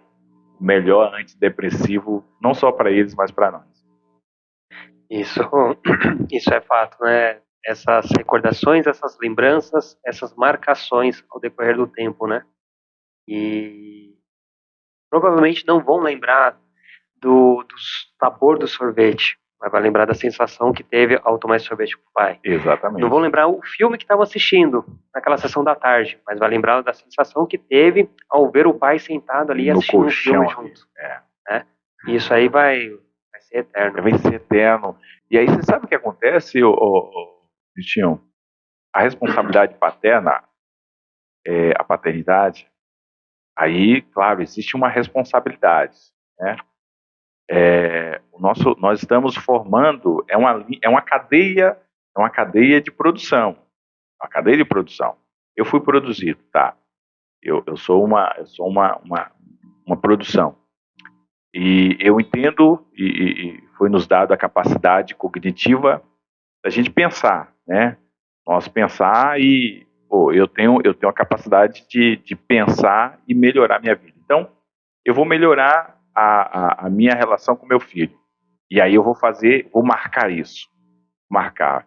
o melhor antidepressivo, não só para eles, mas para nós. Isso é fato, né? Essas recordações, essas lembranças, essas marcações ao decorrer do tempo, né? E provavelmente não vão lembrar do sabor do sorvete, mas vai lembrar da sensação que teve ao tomar esse sorvete com o pai. Exatamente. Não vão lembrar o filme que estavam assistindo naquela sessão da tarde, mas vai lembrar da sensação que teve ao ver o pai sentado ali no assistindo colchão, um filme junto. E isso aí vai ser eterno. Vai ser eterno. E aí você sabe o que acontece, Cristian? A responsabilidade paterna, a paternidade, aí, claro, existe uma responsabilidade, né? Nós estamos formando, é uma cadeia de produção. Uma cadeia de produção. Eu fui produzido, tá? Eu sou uma produção. E eu entendo, e foi nos dado a capacidade cognitiva da gente pensar, né? Nós pensar e, eu tenho a capacidade de pensar e melhorar minha vida. Então, eu vou melhorar a minha relação com meu filho. E aí eu vou marcar isso. Marcar.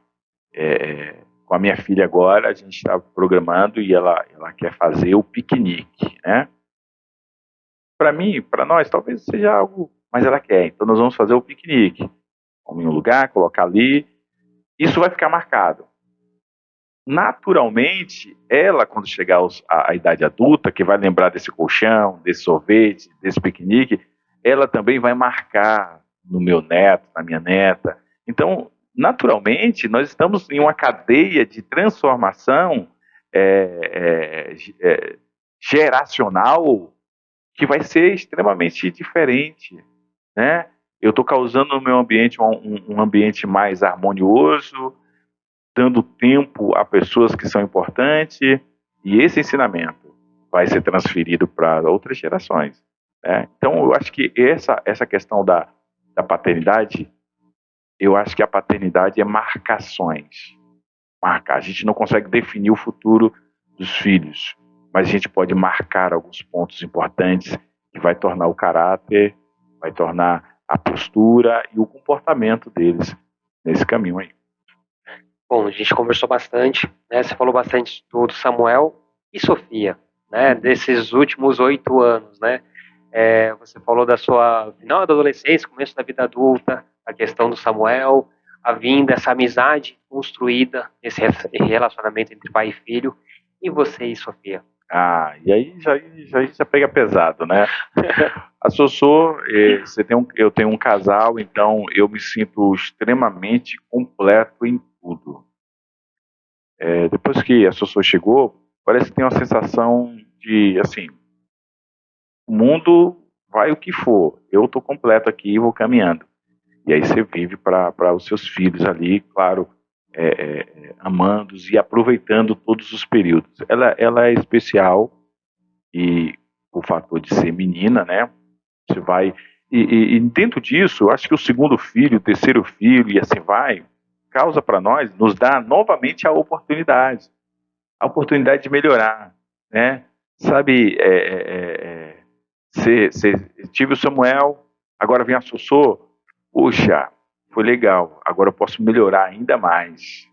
Com a minha filha agora, a gente está programando e ela quer fazer o piquenique, né? Para mim, para nós, talvez seja algo, mas ela quer. Então nós vamos fazer o piquenique. Vamos em um lugar, colocar ali. Isso vai ficar marcado. naturalmente, ela, quando chegar à idade adulta, que vai lembrar desse colchão, desse sorvete, desse piquenique, ela também vai marcar no meu neto, na minha neta. Então, naturalmente, nós estamos em uma cadeia de transformação é, é, é, geracional que vai ser extremamente diferente, né? Eu estou causando no meu ambiente um ambiente mais harmonioso, dando tempo a pessoas que são importantes, e esse ensinamento vai ser transferido para outras gerações, né? Então, eu acho que essa questão da paternidade, eu acho que a paternidade é marcações. Marcar. A gente não consegue definir o futuro dos filhos, mas a gente pode marcar alguns pontos importantes que vai tornar o caráter, vai tornar a postura e o comportamento deles nesse caminho aí. Bom, a gente conversou bastante, né? Você falou bastante do Samuel e Sofia, né? Desses últimos 8 anos, né? Você falou da sua final da adolescência, começo da vida adulta, a questão do Samuel, a vinda, essa amizade construída, esse relacionamento entre pai e filho, e você e Sofia. E aí já pega pesado, né? A Sossô, eu tenho um casal, então eu me sinto extremamente completo em tudo. Depois que a Sossô chegou, parece que tem uma sensação de, assim, o mundo vai o que for, eu estou completo aqui e vou caminhando. E aí você vive para os seus filhos ali, claro, amando-os e aproveitando todos os períodos. Ela é especial e o fator de ser menina, né? Você vai e dentro disso, eu acho que o segundo filho, o terceiro filho e assim vai, causa para nós, nos dá novamente a oportunidade de melhorar, né? Sabe, tive o Samuel, agora vem a Sossô, puxa, foi legal, agora eu posso melhorar ainda mais,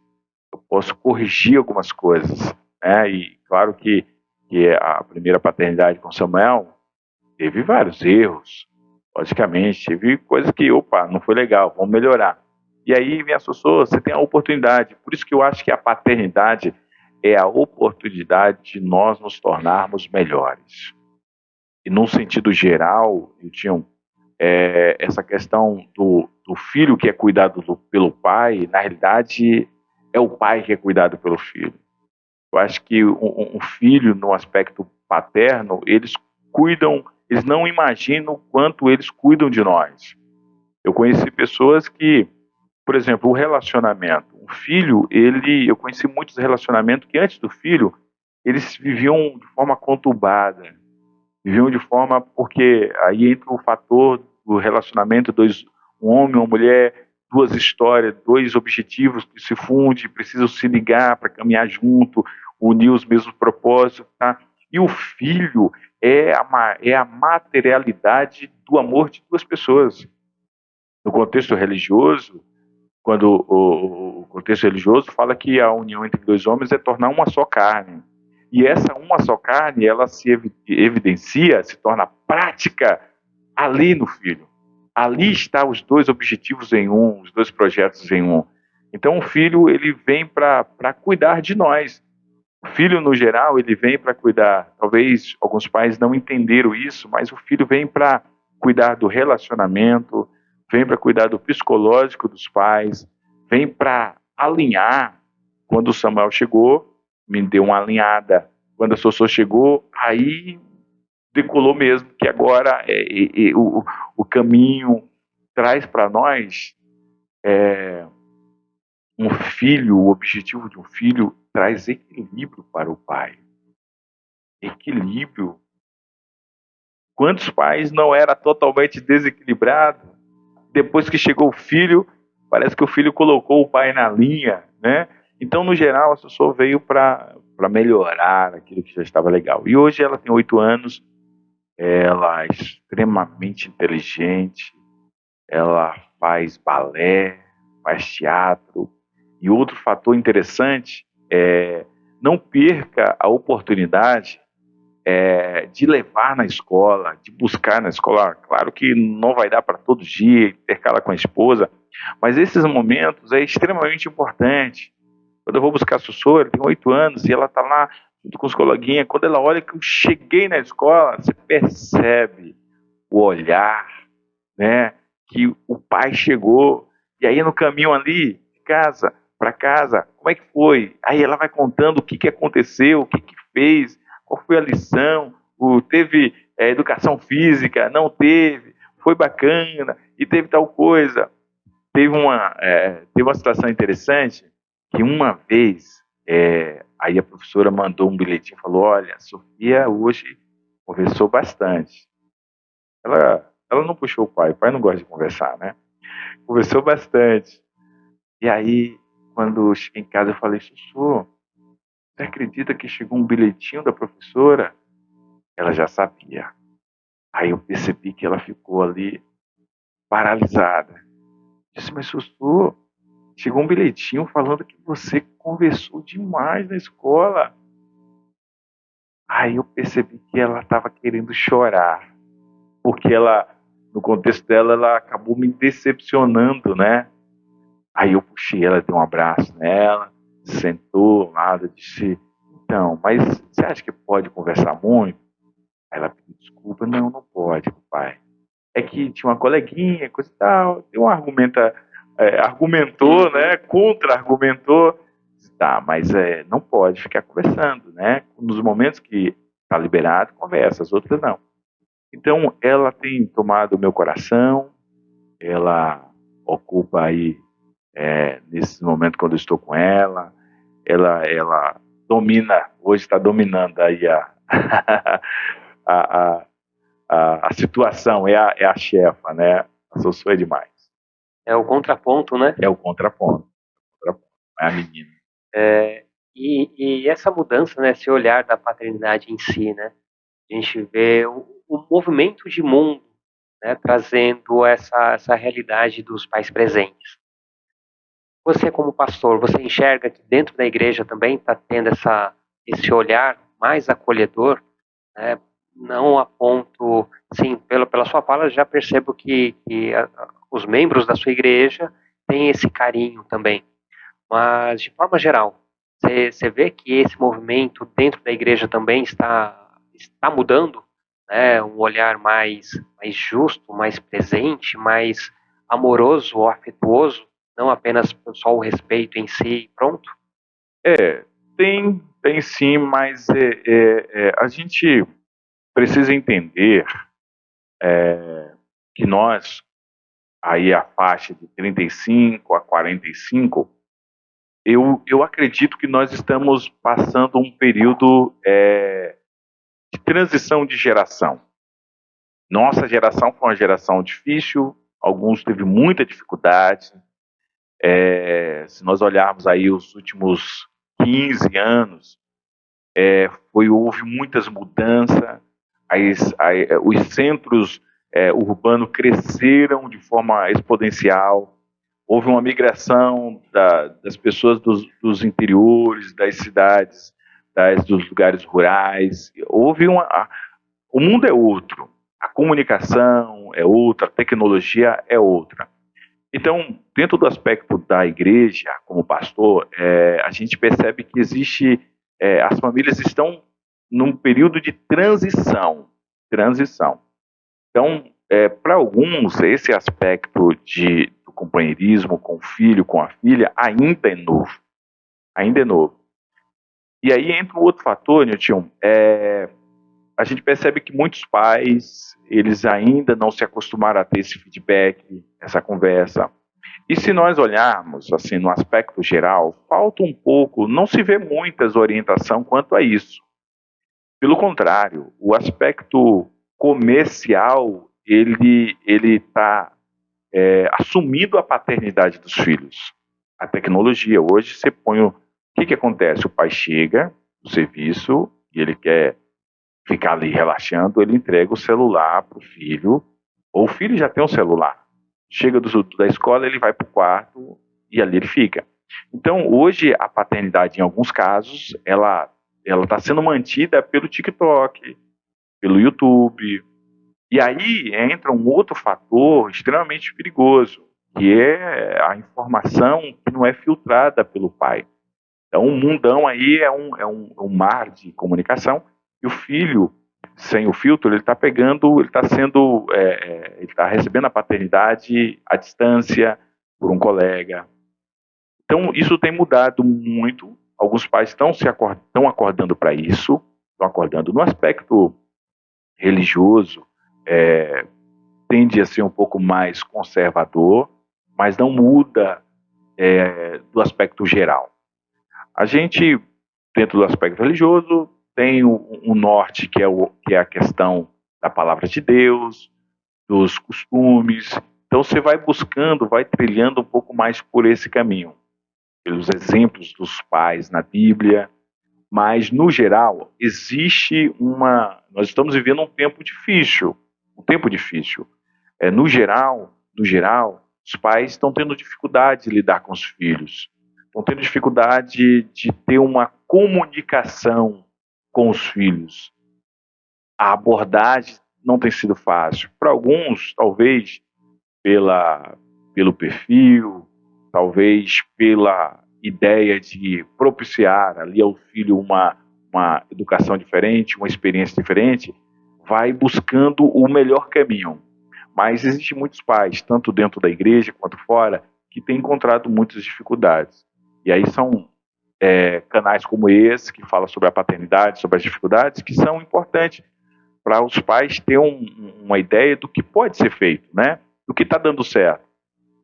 eu posso corrigir algumas coisas, né? E claro que a primeira paternidade com Samuel teve vários erros, logicamente, teve coisas que, opa, não foi legal, vamos melhorar. E aí vem a Sossô, você tem a oportunidade, por isso que eu acho que a paternidade é a oportunidade de nós nos tornarmos melhores. E num sentido geral, eu tinha essa questão do filho que é cuidado pelo pai, na realidade é o pai que é cuidado pelo filho. Eu acho que um filho, no aspecto paterno, eles não imaginam o quanto eles cuidam de nós. Eu conheci pessoas que, por exemplo, o relacionamento. Um filho, eu conheci muitos relacionamentos que antes do filho, eles viviam de forma conturbada. Viviam de forma, porque aí entra o fator do relacionamento, um homem e uma mulher, duas histórias, dois objetivos que se fundem, precisam se ligar para caminhar junto, unir os mesmos propósitos, tá? E o filho é a materialidade do amor de duas pessoas. No contexto religioso, quando o contexto religioso fala que a união entre dois homens é tornar uma só carne. E essa uma só carne, ela se evidencia, se torna prática ali no filho. Ali está os dois objetivos em um, os dois projetos em um. Então o filho, ele vem para cuidar de nós. O filho, no geral, ele vem para cuidar. Talvez alguns pais não entenderam isso, mas o filho vem para cuidar do relacionamento, vem para cuidar do psicológico dos pais, vem para alinhar. Quando o Samuel chegou, me deu uma alinhada. Quando a Sossô chegou, aí decolou mesmo, que agora o caminho traz para nós um filho, o objetivo de um filho traz equilíbrio para o pai. Equilíbrio. Quantos pais não era totalmente desequilibrado? Depois que chegou o filho, parece que o filho colocou o pai na linha, né? Então, no geral, a Sossô veio para melhorar aquilo que já estava legal. E hoje ela tem 8 anos, ela é extremamente inteligente, ela faz balé, faz teatro. E outro fator interessante é não perca a oportunidade de levar na escola, de buscar na escola. Claro que não vai dar para todo dia intercalar com a esposa, mas esses momentos é extremamente importante. Quando eu vou buscar a Sussu, ela tem 8 anos, e ela está lá junto com os coleguinhas. Quando ela olha que eu cheguei na escola, você percebe o olhar, né, que o pai chegou, e aí no caminho ali, de casa para casa, como é que foi? Aí ela vai contando o que aconteceu, o que fez, qual foi a lição, teve educação física, não teve, foi bacana, e teve tal coisa. Teve uma situação interessante, que uma vez, aí a professora mandou um bilhetinho e falou: olha, a Sofia hoje conversou bastante. Ela não puxou o pai não gosta de conversar, né? Conversou bastante. E aí, quando eu cheguei em casa, eu falei: Sussu, você acredita que chegou um bilhetinho da professora? Ela já sabia. Aí eu percebi que ela ficou ali paralisada. Eu disse: mas Sussu, chegou um bilhetinho falando que você conversou demais na escola. Aí eu percebi que ela estava querendo chorar, porque ela, no contexto dela, ela acabou me decepcionando, né? Aí eu puxei ela, dei um abraço nela, sentou ao lado, disse: então, mas você acha que pode conversar muito? Aí ela pediu desculpa: não, não pode, pai. É que tinha uma coleguinha, coisa e tal, deu uma argumentou, né? Contra-argumentou. Tá, mas não pode ficar conversando, né? Nos momentos que está liberado, conversa, as outras não. Então, ela tem tomado o meu coração, ela ocupa aí, nesse momento quando eu estou com ela domina, hoje está dominando aí a, a situação, é a chefa, né? A Sussu é demais. É o contraponto, né? É o contraponto, é a menina. E essa mudança, né, esse olhar da paternidade em si, né? A gente vê o movimento de mundo, né, trazendo essa realidade dos pais presentes. Você, como pastor, você enxerga que dentro da igreja também está tendo esse olhar mais acolhedor, né? Não a ponto, sim, pela sua fala, já percebo que os membros da sua igreja têm esse carinho também. Mas, de forma geral, você vê que esse movimento dentro da igreja também está mudando, né? Um olhar mais justo, mais presente, mais amoroso ou afetuoso, não apenas só o respeito em si e pronto? Tem sim, mas a gente precisa entender que nós, aí a faixa de 35 a 45, eu acredito que nós estamos passando um período de transição de geração. Nossa geração foi uma geração difícil, alguns teve muita dificuldade. Se nós olharmos aí os últimos 15 anos, houve muitas mudanças, os centros urbanos cresceram de forma exponencial, houve uma migração das pessoas dos interiores, das cidades, dos lugares rurais, o mundo é outro, a comunicação é outra, a tecnologia é outra. Então, dentro do aspecto da igreja, como pastor, a gente percebe que as famílias estão num período de transição. Então, para alguns, esse aspecto do companheirismo com o filho, com a filha, ainda é novo. Ainda é novo. E aí entra um outro fator, Nilton, a gente percebe que muitos pais, eles ainda não se acostumaram a ter esse feedback, essa conversa. E se nós olharmos, assim, no aspecto geral, falta um pouco, não se vê muitas orientação quanto a isso. Pelo contrário, o aspecto comercial, ele está assumindo a paternidade dos filhos. A tecnologia, hoje você põe o que acontece? O pai chega do serviço e ele quer ficar ali relaxando, ele entrega o celular para o filho, ou o filho já tem um celular. Chega da escola, ele vai para o quarto e ali ele fica. Então, hoje, a paternidade, em alguns casos, ela está sendo mantida pelo TikTok, pelo YouTube. E aí entra um outro fator extremamente perigoso, que é a informação que não é filtrada pelo pai. Então, o mundão aí é um mar de comunicação, e o filho, sem o filtro, ele está pegando, ele está recebendo a paternidade à distância, por um colega. Então, isso tem mudado muito. Alguns pais estão acordando para isso, estão acordando no aspecto religioso, tende a ser um pouco mais conservador, mas não muda do aspecto geral. A gente, dentro do aspecto religioso, tem um norte que é a questão da palavra de Deus, dos costumes. Então você vai buscando, vai trilhando um pouco mais por esse caminho, pelos exemplos dos pais na Bíblia, mas no geral nós estamos vivendo um tempo difícil. No geral, os pais estão tendo dificuldade de lidar com os filhos, estão tendo dificuldade de ter uma comunicação com os filhos. A abordagem não tem sido fácil. Para alguns, talvez pelo perfil, talvez pela ideia de propiciar ali ao filho uma educação diferente, uma experiência diferente, vai buscando o melhor caminho. Mas existem muitos pais, tanto dentro da igreja quanto fora, que têm encontrado muitas dificuldades. E aí são canais como esse, que falam sobre a paternidade, sobre as dificuldades, que são importantes para os pais terem uma ideia do que pode ser feito, né? Do que está dando certo.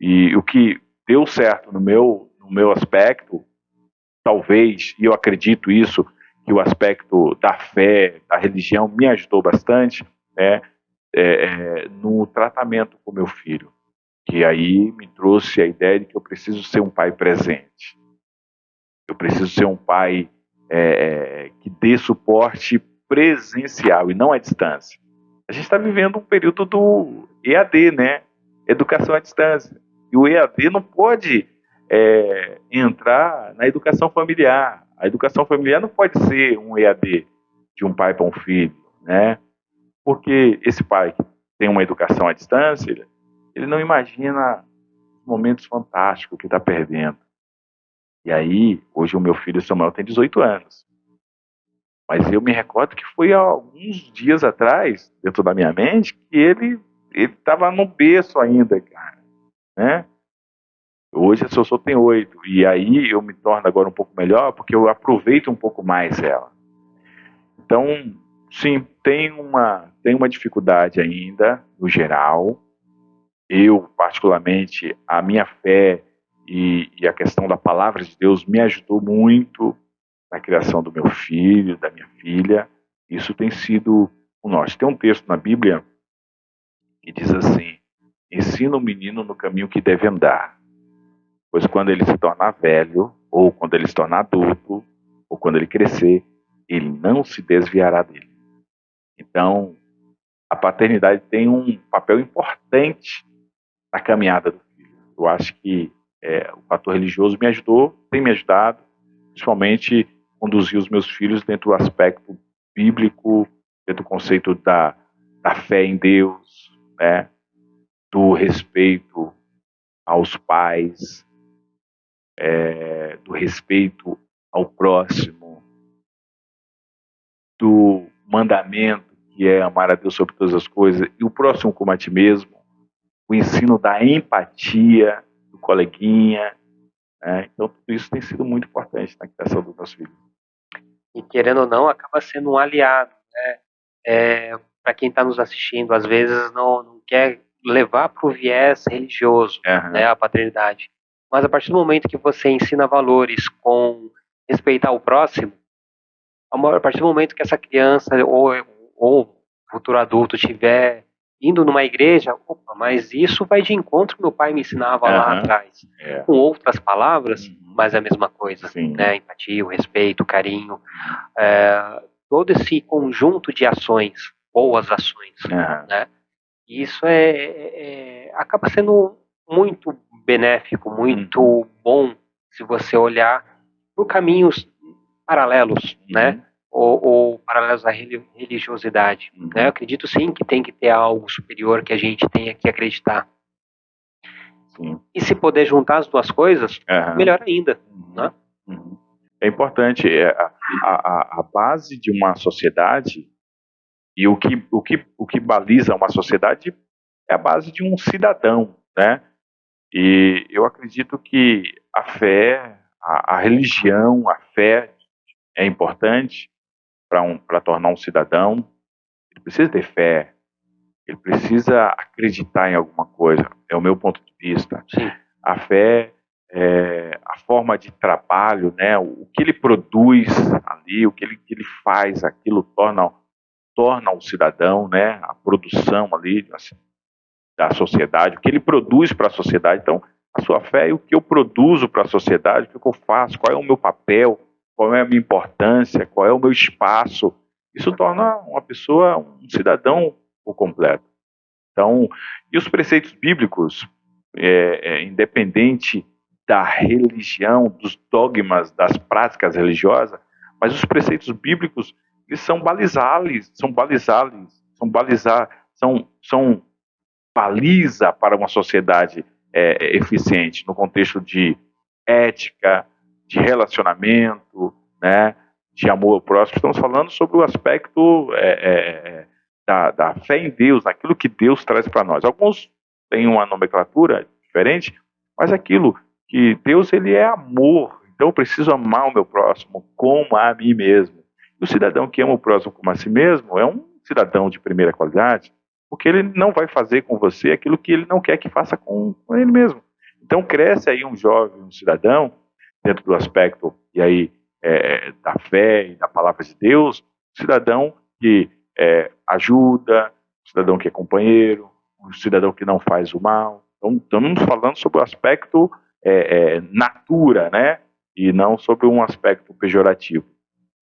E o que deu certo no meu aspecto, talvez, e eu acredito isso, que o aspecto da fé, da religião me ajudou bastante, né? No tratamento com meu filho, que aí me trouxe a ideia de que eu preciso ser um pai presente. Eu preciso ser um pai que dê suporte presencial e não à distância. A gente está vivendo um período do EAD, né? Educação à distância. E o EAD não pode entrar na educação familiar. A educação familiar não pode ser um EAD de um pai para um filho, né? Porque esse pai que tem uma educação à distância, ele não imagina os momentos fantásticos que está perdendo. E aí, hoje o meu filho Samuel tem 18 anos. Mas eu me recordo que foi há alguns dias atrás, dentro da minha mente, que ele estava no berço ainda, cara, né? Hoje a Sossô tem 8, e aí eu me torno agora um pouco melhor, porque eu aproveito um pouco mais ela. Então, sim, tem uma dificuldade ainda, no geral. Eu, particularmente, a minha fé e a questão da palavra de Deus me ajudou muito na criação do meu filho, da minha filha. Isso tem sido o norte. Tem um texto na Bíblia que diz assim: ensina o menino no caminho que deve andar, pois quando ele se tornar velho, ou quando ele se tornar adulto, ou quando ele crescer, ele não se desviará dele. Então, a paternidade tem um papel importante na caminhada do filho. Eu acho que o fator religioso me ajudou, tem me ajudado, principalmente conduzir os meus filhos dentro do aspecto bíblico, dentro do conceito da fé em Deus, né? Do respeito aos pais, do respeito ao próximo, do mandamento que é amar a Deus sobre todas as coisas e o próximo como a ti mesmo, o ensino da empatia do coleguinha, né? Então tudo isso tem sido muito importante na criação dos meus filhos. E querendo ou não, acaba sendo um aliado, né? Para quem está nos assistindo, às vezes não quer levar para o viés religioso, né, a paternidade. Mas a partir do momento que você ensina valores com respeitar o próximo, a partir do momento que essa criança ou futuro adulto estiver indo numa igreja, opa, mas isso vai de encontro que meu pai me ensinava lá atrás. Com outras palavras, mas é a mesma coisa. Né? Empatia, o respeito, o carinho. Todo esse conjunto de ações, boas ações. Né? E isso acaba sendo muito benéfico, muito bom, se você olhar por caminhos paralelos, né? Ou paralelos à religiosidade. Né? Eu acredito sim que tem que ter algo superior que a gente tenha que acreditar. E se puder juntar as duas coisas, melhor ainda. Né? É importante. A base de uma sociedade e o que baliza uma sociedade é a base de um cidadão, né? E eu acredito que a fé, a religião, a fé é importante para tornar um cidadão. Ele precisa ter fé, ele precisa acreditar em alguma coisa. É o meu ponto de vista. Sim. A fé, a forma de trabalho, né? O que ele produz ali, o que ele faz, aquilo torna o cidadão, né? A produção ali da sociedade, o que ele produz para a sociedade. Então, a sua fé é o que eu produzo para a sociedade, o que eu faço, qual é o meu papel, qual é a minha importância, qual é o meu espaço. Isso torna uma pessoa um cidadão por completo. Então, e os preceitos bíblicos, independente da religião, dos dogmas, das práticas religiosas, mas os preceitos bíblicos, eles são são baliza para uma sociedade eficiente, no contexto de ética, de relacionamento, né, de amor ao próximo. Estamos falando sobre o aspecto da fé em Deus, naquilo que Deus traz para nós. Alguns têm uma nomenclatura diferente, mas aquilo que Deus, ele é amor, então eu preciso amar o meu próximo como a mim mesmo. E o cidadão que ama o próximo como a si mesmo é um cidadão de primeira qualidade, porque ele não vai fazer com você aquilo que ele não quer que faça com ele mesmo. Então cresce aí um jovem, um cidadão, dentro do aspecto e aí da fé e da palavra de Deus, um cidadão que ajuda, um cidadão que é companheiro, um cidadão que não faz o mal. Então estamos falando sobre o aspecto natura, né? E não sobre um aspecto pejorativo.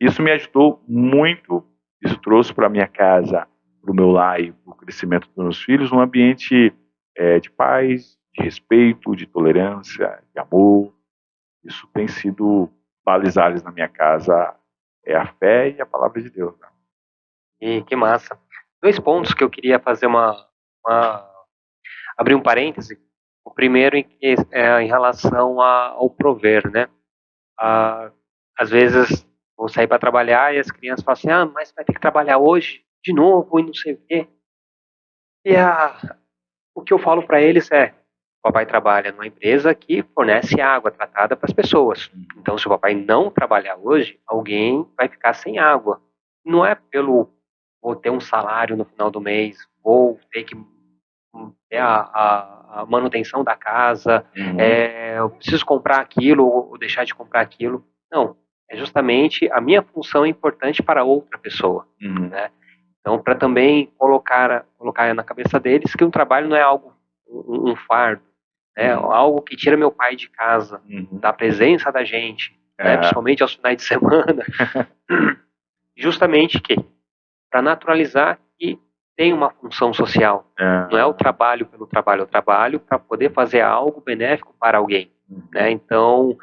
Isso me ajudou muito, isso trouxe para minha casa, para o meu lar e para o crescimento dos meus filhos, um ambiente de paz, de respeito, de tolerância, de amor. Isso tem sido balizado na minha casa, é a fé e a palavra de Deus. Né? E que massa. 2 pontos que eu queria fazer abrir um parêntese. O primeiro em relação ao prover, né? Às vezes vou sair para trabalhar e as crianças falam assim, mas vai ter que trabalhar hoje de novo e não sei o quê. E o que eu falo para eles o papai trabalha numa empresa que fornece água tratada para as pessoas. Então, se o papai não trabalhar hoje, alguém vai ficar sem água. Não é vou ter um salário no final do mês, vou ter que ter a manutenção da casa, eu preciso comprar aquilo ou deixar de comprar aquilo. Não, é justamente a minha função é importante para outra pessoa, né? Então, para também colocar na cabeça deles que o trabalho não é algo, um fardo, né? Algo que tira meu pai de casa, da presença da gente, né? Principalmente aos finais de semana. Justamente para naturalizar que tem uma função social. Não é o trabalho pelo trabalho, é o trabalho para poder fazer algo benéfico para alguém. Né? Então,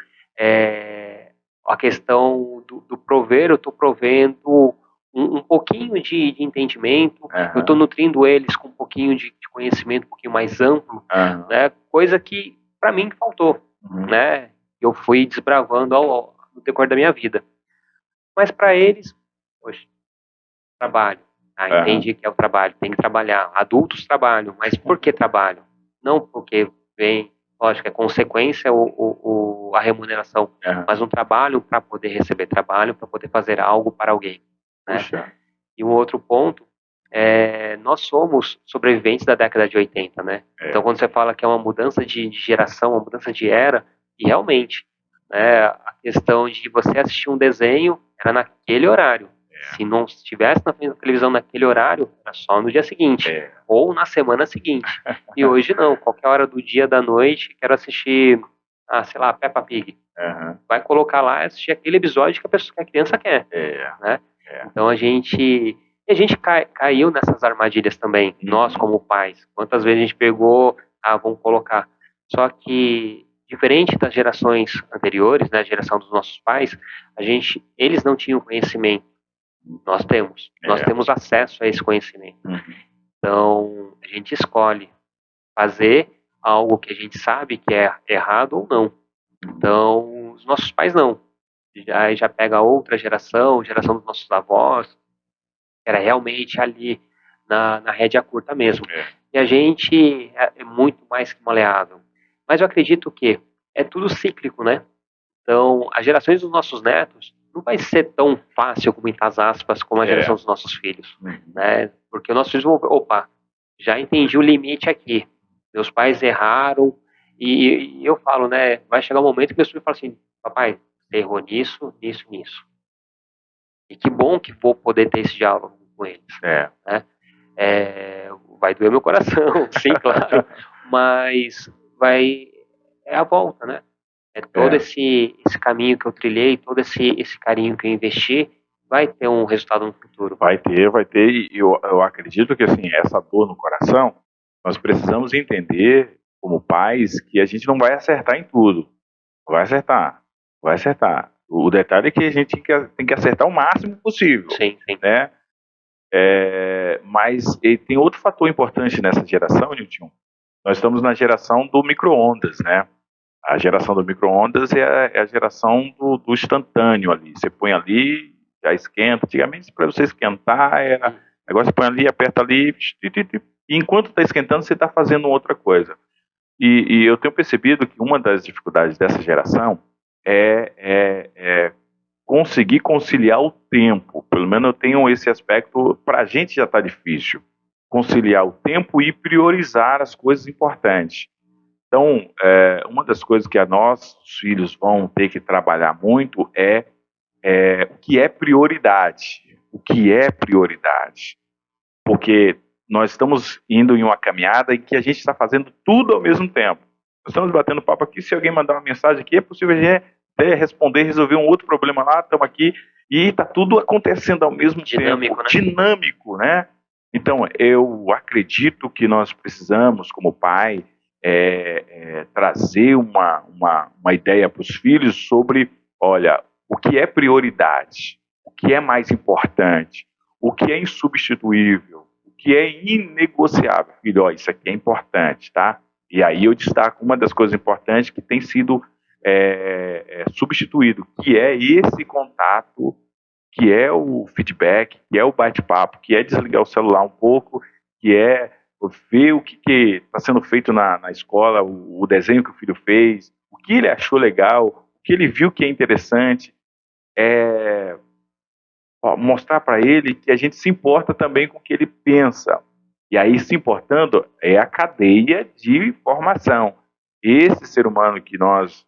a questão do prover, eu estou provendo um pouquinho de entendimento, eu estou nutrindo eles com um pouquinho de conhecimento um pouquinho mais amplo, né? Coisa que para mim faltou, né? Eu fui desbravando no decorrer da minha vida. Mas para eles, poxa, trabalho, entendi que é o trabalho, tem que trabalhar. Adultos trabalham, mas por que trabalham? Não porque vem, lógico, é consequência a remuneração, mas um trabalho para poder receber trabalho, para poder fazer algo para alguém. Né? E um outro ponto nós somos sobreviventes da década de 80, né? Então, quando você fala que é uma mudança de geração, uma mudança de era, e realmente, né, a questão de você assistir um desenho era naquele horário. Se não estivesse na frente da televisão naquele horário, era só no dia seguinte, ou na semana seguinte. E hoje não, qualquer hora do dia, da noite, quero assistir, sei lá, Peppa Pig. Vai colocar lá e assistir aquele episódio que a criança quer. Né? Então a gente caiu nessas armadilhas também, nós como pais. Quantas vezes a gente pegou, vamos colocar. Só que, diferente das gerações anteriores, né, a geração dos nossos pais, eles não tinham conhecimento. Nós temos acesso a esse conhecimento. Então, a gente escolhe fazer algo que a gente sabe que é errado ou não. Então, os nossos pais não. já pega outra geração dos nossos avós, era realmente ali na rédea curta mesmo. E a gente é muito mais que maleável. Mas eu acredito que é tudo cíclico, né? Então, as gerações dos nossos netos não vai ser tão fácil, com muitas aspas, como a geração dos nossos filhos, né? Porque os nossos filhos vão, opa, já entendi o limite aqui. Meus pais erraram e eu falo, né? Vai chegar um momento que meus filhos falam assim, papai, você errou nisso, nisso, nisso. E que bom que vou poder ter esse diálogo com eles, né? Vai doer meu coração, sim, claro, mas é a volta, né? É todo esse caminho que eu trilhei, todo esse carinho que eu investi, vai ter um resultado no futuro. Vai ter, e eu acredito que, assim, essa dor no coração, nós precisamos entender, como pais, que a gente não vai acertar em tudo. Vai acertar. O detalhe é que a gente tem que acertar o máximo possível. Sim. Né? Mas tem outro fator importante nessa geração, Nilton. Nós estamos na geração do micro-ondas, né? A geração do micro-ondas é a geração do instantâneo ali. Você põe ali, já esquenta. Antigamente, para você esquentar, agora você põe ali, aperta ali, e enquanto está esquentando, você está fazendo outra coisa. E eu tenho percebido que uma das dificuldades dessa geração é conseguir conciliar o tempo. Pelo menos eu tenho esse aspecto. Para a gente já está difícil conciliar o tempo e priorizar as coisas importantes. Então, uma das coisas que nossos filhos vão ter que trabalhar muito é o que é prioridade. O que é prioridade. Porque nós estamos indo em uma caminhada em que a gente está fazendo tudo ao mesmo tempo. Nós estamos batendo papo aqui, se alguém mandar uma mensagem aqui, é possível a gente responder, resolver um outro problema lá, estamos aqui, e está tudo acontecendo ao mesmo tempo. Né? Dinâmico, né? Então, eu acredito que nós precisamos, como pai, trazer uma ideia para os filhos sobre, olha, o que é prioridade, o que é mais importante, o que é insubstituível, o que é inegociável. Filho, ó, isso aqui é importante, tá? E aí eu destaco uma das coisas importantes que tem sido substituído, que é esse contato, que é o feedback, que é o bate-papo, que é desligar o celular um pouco, que é ver o que está sendo feito na escola, o desenho que o filho fez, o que ele achou legal, o que ele viu que é interessante, mostrar para ele que a gente se importa também com o que ele pensa. E aí, se importando, é a cadeia de formação. Esse ser humano que nós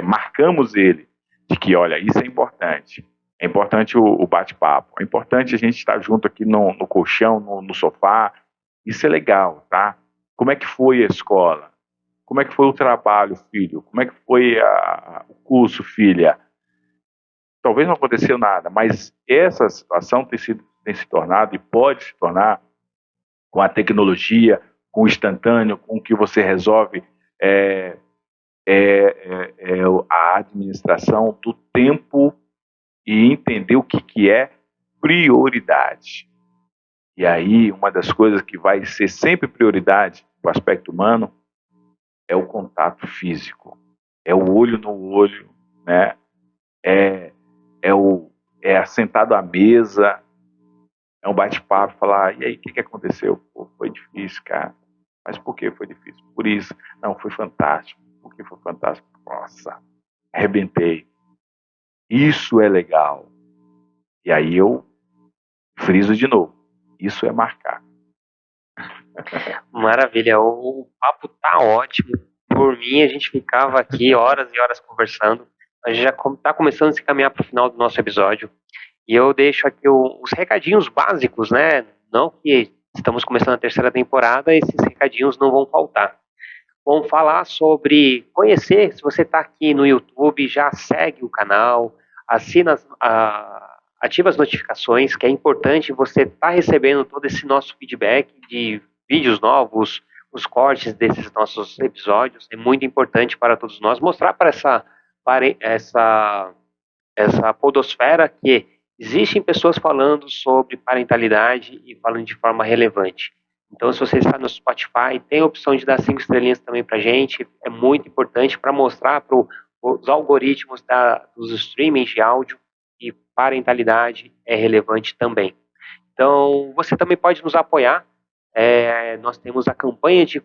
marcamos ele, de que, olha, isso é importante. É importante o bate-papo. É importante a gente estar junto aqui no colchão, no sofá. Isso é legal, tá? Como é que foi a escola? Como é que foi o trabalho, filho? Como é que foi o curso, filha? Talvez não aconteceu nada, mas essa situação tem se tornado e pode se tornar, com a tecnologia, com o instantâneo, com o que você resolve, a administração do tempo e entender o que é prioridade. E aí, uma das coisas que vai ser sempre prioridade para o aspecto humano é o contato físico, é o olho no olho, né? É sentado à mesa, é um bate-papo, falar, e aí, o que aconteceu? Pô, foi difícil, cara. Mas por que foi difícil? Por isso. Não, foi fantástico. Por que foi fantástico? Nossa, arrebentei. Isso é legal. E aí eu friso de novo. Isso é marcar. Maravilha, o papo tá ótimo. Por mim, a gente ficava aqui horas e horas conversando. A gente já está começando a se caminhar para o final do nosso episódio. E eu deixo aqui os recadinhos básicos, né? Não que estamos começando a terceira temporada, esses recadinhos não vão faltar. Vamos falar sobre conhecer, se você está aqui no YouTube, já segue o canal, ativa as notificações, que é importante você estar recebendo todo esse nosso feedback de vídeos novos, os cortes desses nossos episódios. É muito importante para todos nós mostrar para essa podosfera que existem pessoas falando sobre parentalidade e falando de forma relevante. Então, se você está no Spotify, tem a opção de dar 5 estrelinhas também para a gente. É muito importante para mostrar para o os algoritmos dos streamings de áudio, e parentalidade é relevante também. Então, você também pode nos apoiar. Nós temos a campanha de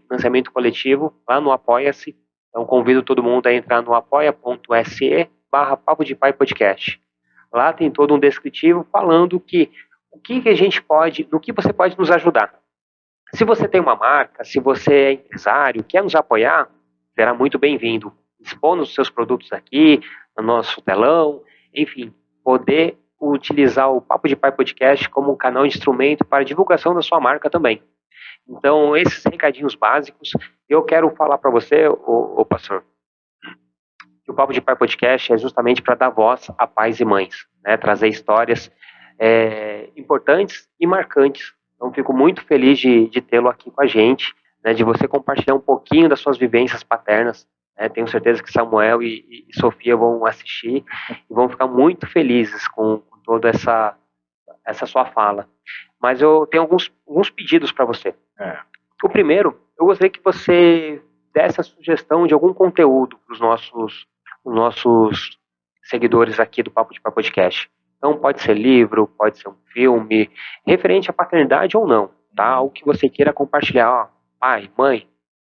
financiamento coletivo lá no Apoia-se. Então, convido todo mundo a entrar no apoia.se/Papo de Pai Podcast. Lá tem todo um descritivo falando o que a gente pode, no que você pode nos ajudar. Se você tem uma marca, se você é empresário, quer nos apoiar, será muito bem-vindo. Expondo os seus produtos aqui, no nosso telão, enfim, poder utilizar o Papo de Pai Podcast como um canal de instrumento para a divulgação da sua marca também. Então, esses recadinhos básicos, eu quero falar para você, ô pastor, que o Papo de Pai Podcast é justamente para dar voz a pais e mães, né? Trazer histórias importantes e marcantes. Então, fico muito feliz de tê-lo aqui com a gente, né? De você compartilhar um pouquinho das suas vivências paternas. Tenho certeza que Samuel e Sofia vão assistir e vão ficar muito felizes com toda essa sua fala. Mas eu tenho alguns pedidos para você. O primeiro, eu gostaria que você desse a sugestão de algum conteúdo para os nossos seguidores aqui do Papo de Pai Podcast. Então, pode ser livro, pode ser um filme, referente à paternidade ou não, tá? O que você queira compartilhar. Ó, pai, mãe,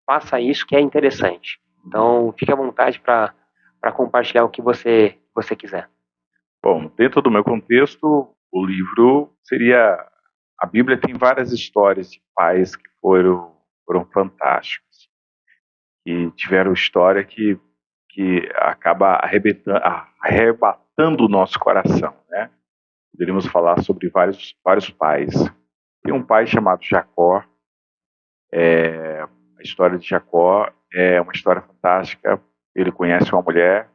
faça isso que é interessante. Então, fique à vontade para compartilhar o que você quiser. Bom, dentro do meu contexto, o livro seria... A Bíblia tem várias histórias de pais que foram fantásticos, que tiveram história que acaba arrebatando o nosso coração, né? Poderíamos falar sobre vários pais. Tem um pai chamado Jacó. A história de Jacó é uma história fantástica. Ele conhece uma mulher,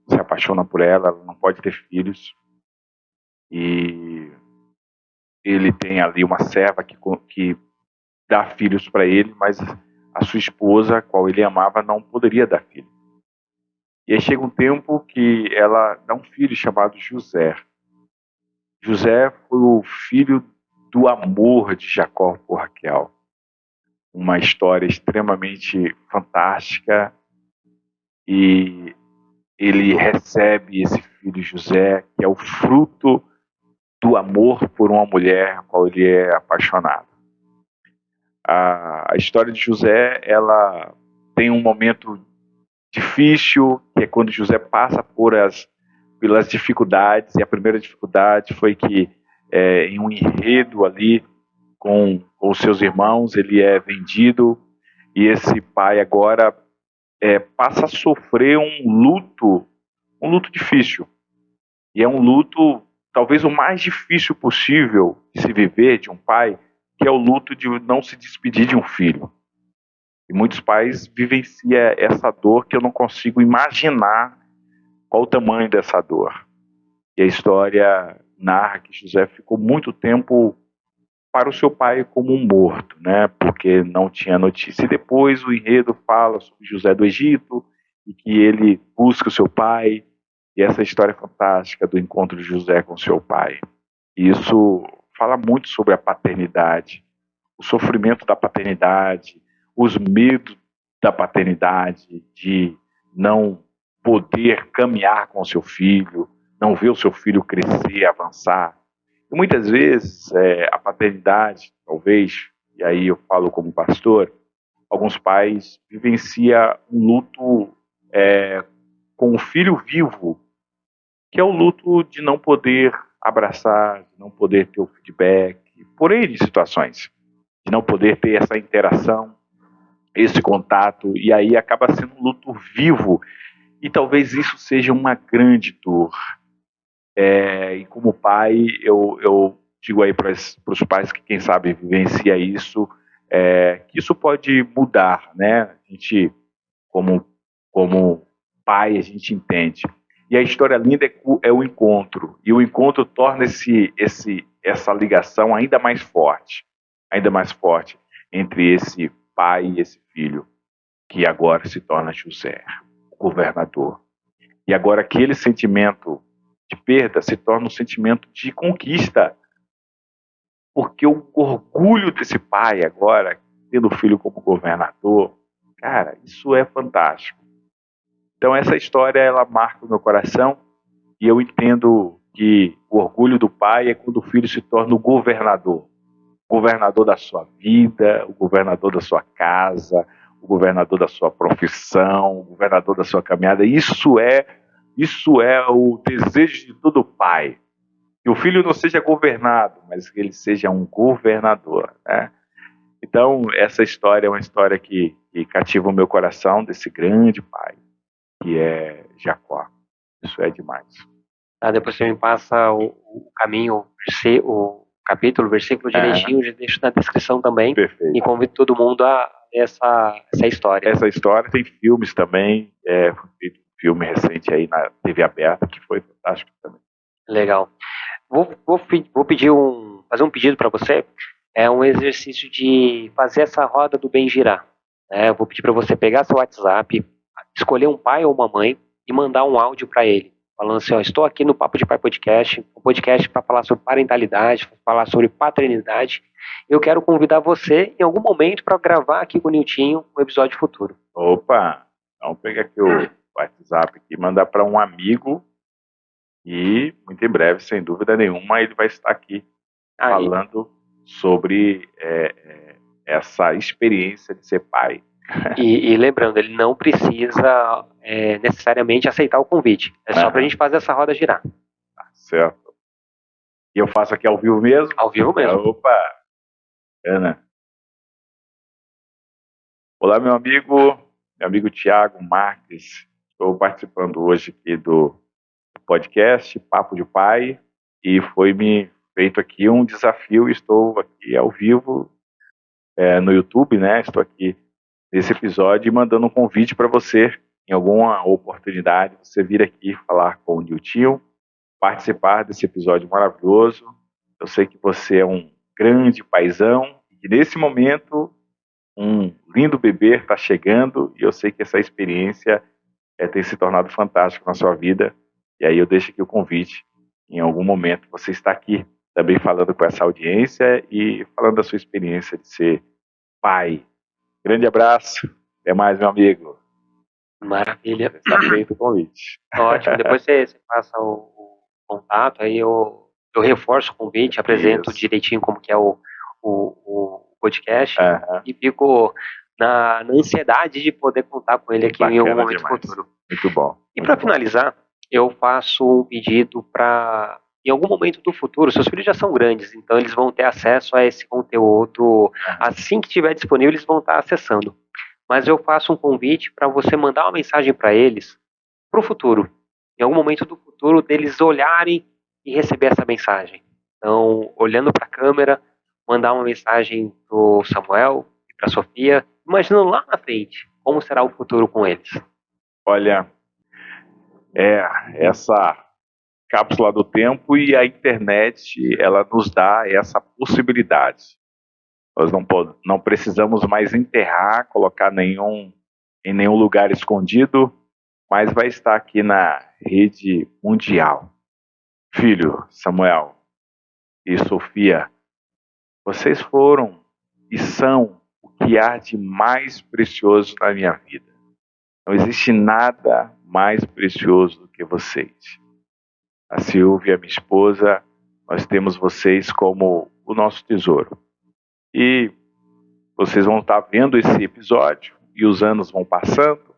se apaixona por ela, ela não pode ter filhos, e ele tem ali uma serva que dá filhos para ele, mas a sua esposa, a qual ele amava, não poderia dar filho. E aí chega um tempo que ela dá um filho chamado José. José foi o filho do amor de Jacó por Raquel. Uma história extremamente fantástica, e ele recebe esse filho José, que é o fruto do amor por uma mulher a qual ele é apaixonado. A história de José, ela tem um momento difícil, que é quando José passa pelas dificuldades, e a primeira dificuldade foi que em um enredo ali com os seus irmãos, ele é vendido, e esse pai agora passa a sofrer um luto difícil, e é um luto talvez o mais difícil possível de se viver de um pai, que é o luto de não se despedir de um filho. E muitos pais vivenciam essa dor que eu não consigo imaginar qual o tamanho dessa dor. E a história narra que José ficou muito tempo para o seu pai como um morto, né? Porque não tinha notícia. E depois o enredo fala sobre José do Egito, e que ele busca o seu pai, e essa história fantástica do encontro de José com seu pai. E isso fala muito sobre a paternidade, o sofrimento da paternidade, os medos da paternidade, de não poder caminhar com o seu filho, não ver o seu filho crescer, avançar. E muitas vezes a paternidade, talvez, e aí eu falo como pastor, alguns pais vivenciam um luto com o filho vivo, que é o luto de não poder abraçar, de não poder ter o feedback, por aí de situações, de não poder ter essa interação, esse contato, e aí acaba sendo um luto vivo, e talvez isso seja uma grande dor. E como pai, eu digo aí para os pais que, quem sabe, vivencia isso, que isso pode mudar, né? A gente, como pai, a gente entende. E a história linda é o encontro, e o encontro torna essa ligação ainda mais forte entre esse pai e esse filho, que agora se torna José, o governador. E agora aquele sentimento de perda se torna um sentimento de conquista, porque o orgulho desse pai agora, tendo o filho como governador, cara, isso é fantástico. Então essa história, ela marca o meu coração, e eu entendo que o orgulho do pai é quando o filho se torna o governador da sua vida, o governador da sua casa, o governador da sua profissão, o governador da sua caminhada. Isso é o desejo de todo pai. Que o filho não seja governado, mas que ele seja um governador, né? Então, essa história é uma história que cativa o meu coração, desse grande pai, que é Jacó. Isso é demais. Tá? Depois você me passa o caminho, o capítulo, o versículo direitinho, eu já deixo na descrição também. Perfeito. E convido todo mundo a ler essa história. Essa história tem filmes também, foi feito um filme recente aí na TV aberta, que foi fantástico também. Legal. Vou fazer um pedido para você. É um exercício de fazer essa roda do bem girar. Eu vou pedir para você pegar seu WhatsApp, escolher um pai ou uma mãe e mandar um áudio para ele, falando assim: ó, estou aqui no Papo de Pai Podcast, um podcast para falar sobre parentalidade, falar sobre paternidade. Eu quero convidar você em algum momento para gravar aqui com o Niltinho um episódio futuro. Opa, então pega aqui o WhatsApp e mandar para um amigo, e muito em breve, sem dúvida nenhuma, ele vai estar aqui falando sobre essa experiência de ser pai. E lembrando, ele não precisa necessariamente aceitar o convite. É só pra gente fazer essa roda girar. Tá certo. E eu faço aqui ao vivo mesmo? Ao vivo mesmo. Opa! Ana. Olá, meu amigo Tiago Marques. Estou participando hoje aqui do podcast Papo de Pai, e foi-me feito aqui um desafio. Estou aqui ao vivo no YouTube, né? Estou aqui nesse episódio mandando um convite para você, em alguma oportunidade, você vir aqui falar com o Niltinho, participar desse episódio maravilhoso. Eu sei que você é um grande paizão, e que nesse momento um lindo bebê está chegando, e eu sei que essa experiência tem se tornado fantástica na sua vida. E aí eu deixo aqui o convite, em algum momento você está aqui também falando com essa audiência e falando da sua experiência de ser pai. Grande abraço, até mais, meu amigo. Maravilha. Está feito o convite. Ótimo, depois você passa o contato, aí eu reforço o convite, apresento direitinho como que é o podcast, e fico na ansiedade de poder contar com ele aqui em algum momento futuro. Muito bom. E para finalizar, eu faço um pedido para, em algum momento do futuro, seus filhos já são grandes, então eles vão ter acesso a esse conteúdo, assim que estiver disponível, eles vão estar acessando. Mas eu faço um convite para você mandar uma mensagem para eles para o futuro. Em algum momento do futuro, deles olharem e receber essa mensagem. Então, olhando para a câmera, mandar uma mensagem para o Samuel e para a Sofia, imaginando lá na frente como será o futuro com eles. Olha, essa cápsula do tempo e a internet, ela nos dá essa possibilidade. Nós não precisamos mais enterrar, colocar em nenhum lugar escondido, mas vai estar aqui na rede mundial. Filho, Samuel e Sofia, vocês foram e são o que há de mais precioso na minha vida. Não existe nada mais precioso do que vocês. A Silvia, minha esposa, nós temos vocês como o nosso tesouro. E vocês vão estar vendo esse episódio e os anos vão passando.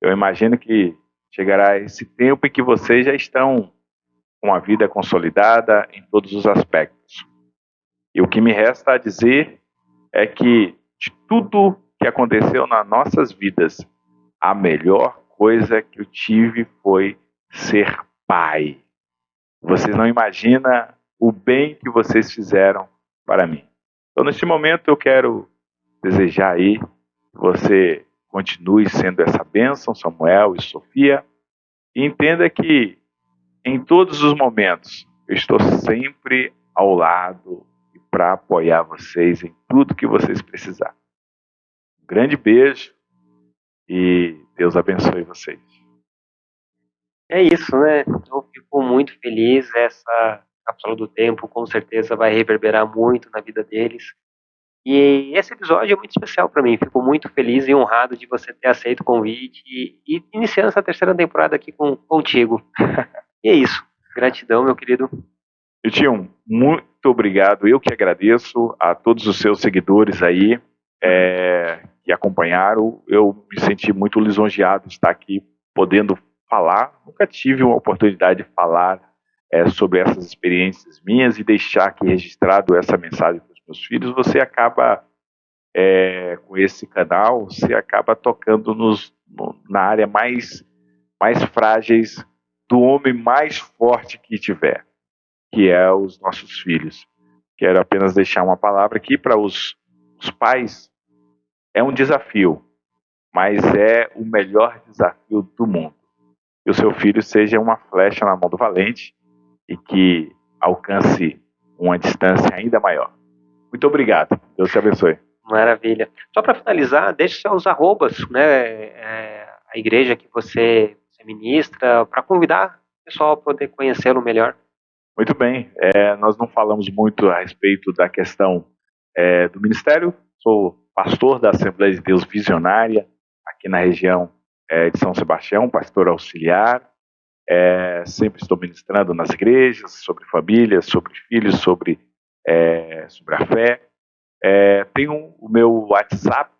Eu imagino que chegará esse tempo em que vocês já estão com a vida consolidada em todos os aspectos. E o que me resta a dizer é que de tudo que aconteceu nas nossas vidas, a melhor coisa que eu tive foi ser pai. Vocês não imaginam o bem que vocês fizeram para mim. Então, neste momento, eu quero desejar aí que você continue sendo essa bênção, Samuel e Sofia, e entenda que em todos os momentos eu estou sempre ao lado e para apoiar vocês em tudo que vocês precisarem. Um grande beijo e Deus abençoe vocês. É isso, né? Eu fico muito feliz. Essa cápsula do tempo com certeza vai reverberar muito na vida deles. E esse episódio é muito especial para mim. Fico muito feliz e honrado de você ter aceito o convite e iniciando essa terceira temporada aqui contigo. E é isso. Gratidão, meu querido. Tio, muito obrigado. Eu que agradeço a todos os seus seguidores aí que acompanharam. Eu me senti muito lisonjeado de estar aqui podendo falar. Nunca tive uma oportunidade de falar sobre essas experiências minhas e deixar aqui registrado essa mensagem para os meus filhos. Você acaba, com esse canal, você acaba tocando na área mais frágeis do homem mais forte que tiver, que é os nossos filhos. Quero apenas deixar uma palavra aqui para os pais. É um desafio, mas é o melhor desafio do mundo. Que o seu filho seja uma flecha na mão do valente e que alcance uma distância ainda maior. Muito obrigado. Deus te abençoe. Maravilha. Só para finalizar, deixe seus arrobas, né? A igreja que você ministra, para convidar o pessoal a poder conhecê-lo melhor. Muito bem. Nós não falamos muito a respeito da questão do ministério. Sou pastor da Assembleia de Deus Visionária, aqui na região de São Sebastião, pastor auxiliar. Sempre estou ministrando nas igrejas, sobre família, sobre filhos, sobre a fé. Tenho o meu WhatsApp,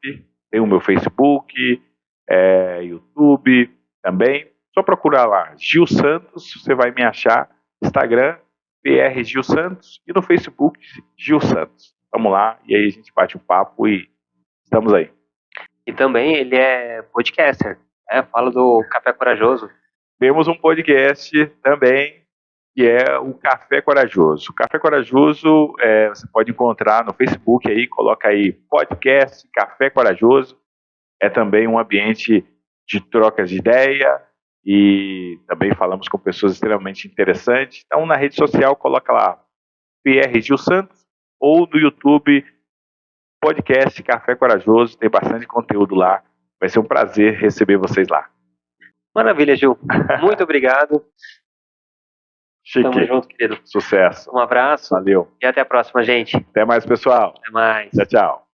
tenho o meu Facebook, YouTube também. Só procurar lá, Gil Santos, você vai me achar. Instagram, PR Gil Santos, e no Facebook, Gil Santos. Vamos lá, e aí a gente bate um papo e estamos aí. E também ele é podcaster, fala do Café Corajoso. Temos um podcast também, que é o Café Corajoso. O Café Corajoso você pode encontrar no Facebook aí, coloca aí podcast Café Corajoso. É também um ambiente de trocas de ideia e também falamos com pessoas extremamente interessantes. Então, na rede social, coloca lá PR Gil Santos ou no YouTube podcast Café Corajoso. Tem bastante conteúdo lá. Vai ser um prazer receber vocês lá. Maravilha, Gil. Muito obrigado. Chique. Tamo junto, querido. Sucesso. Um abraço. Valeu. E até a próxima, gente. Até mais, pessoal. Até mais. Tchau, tchau.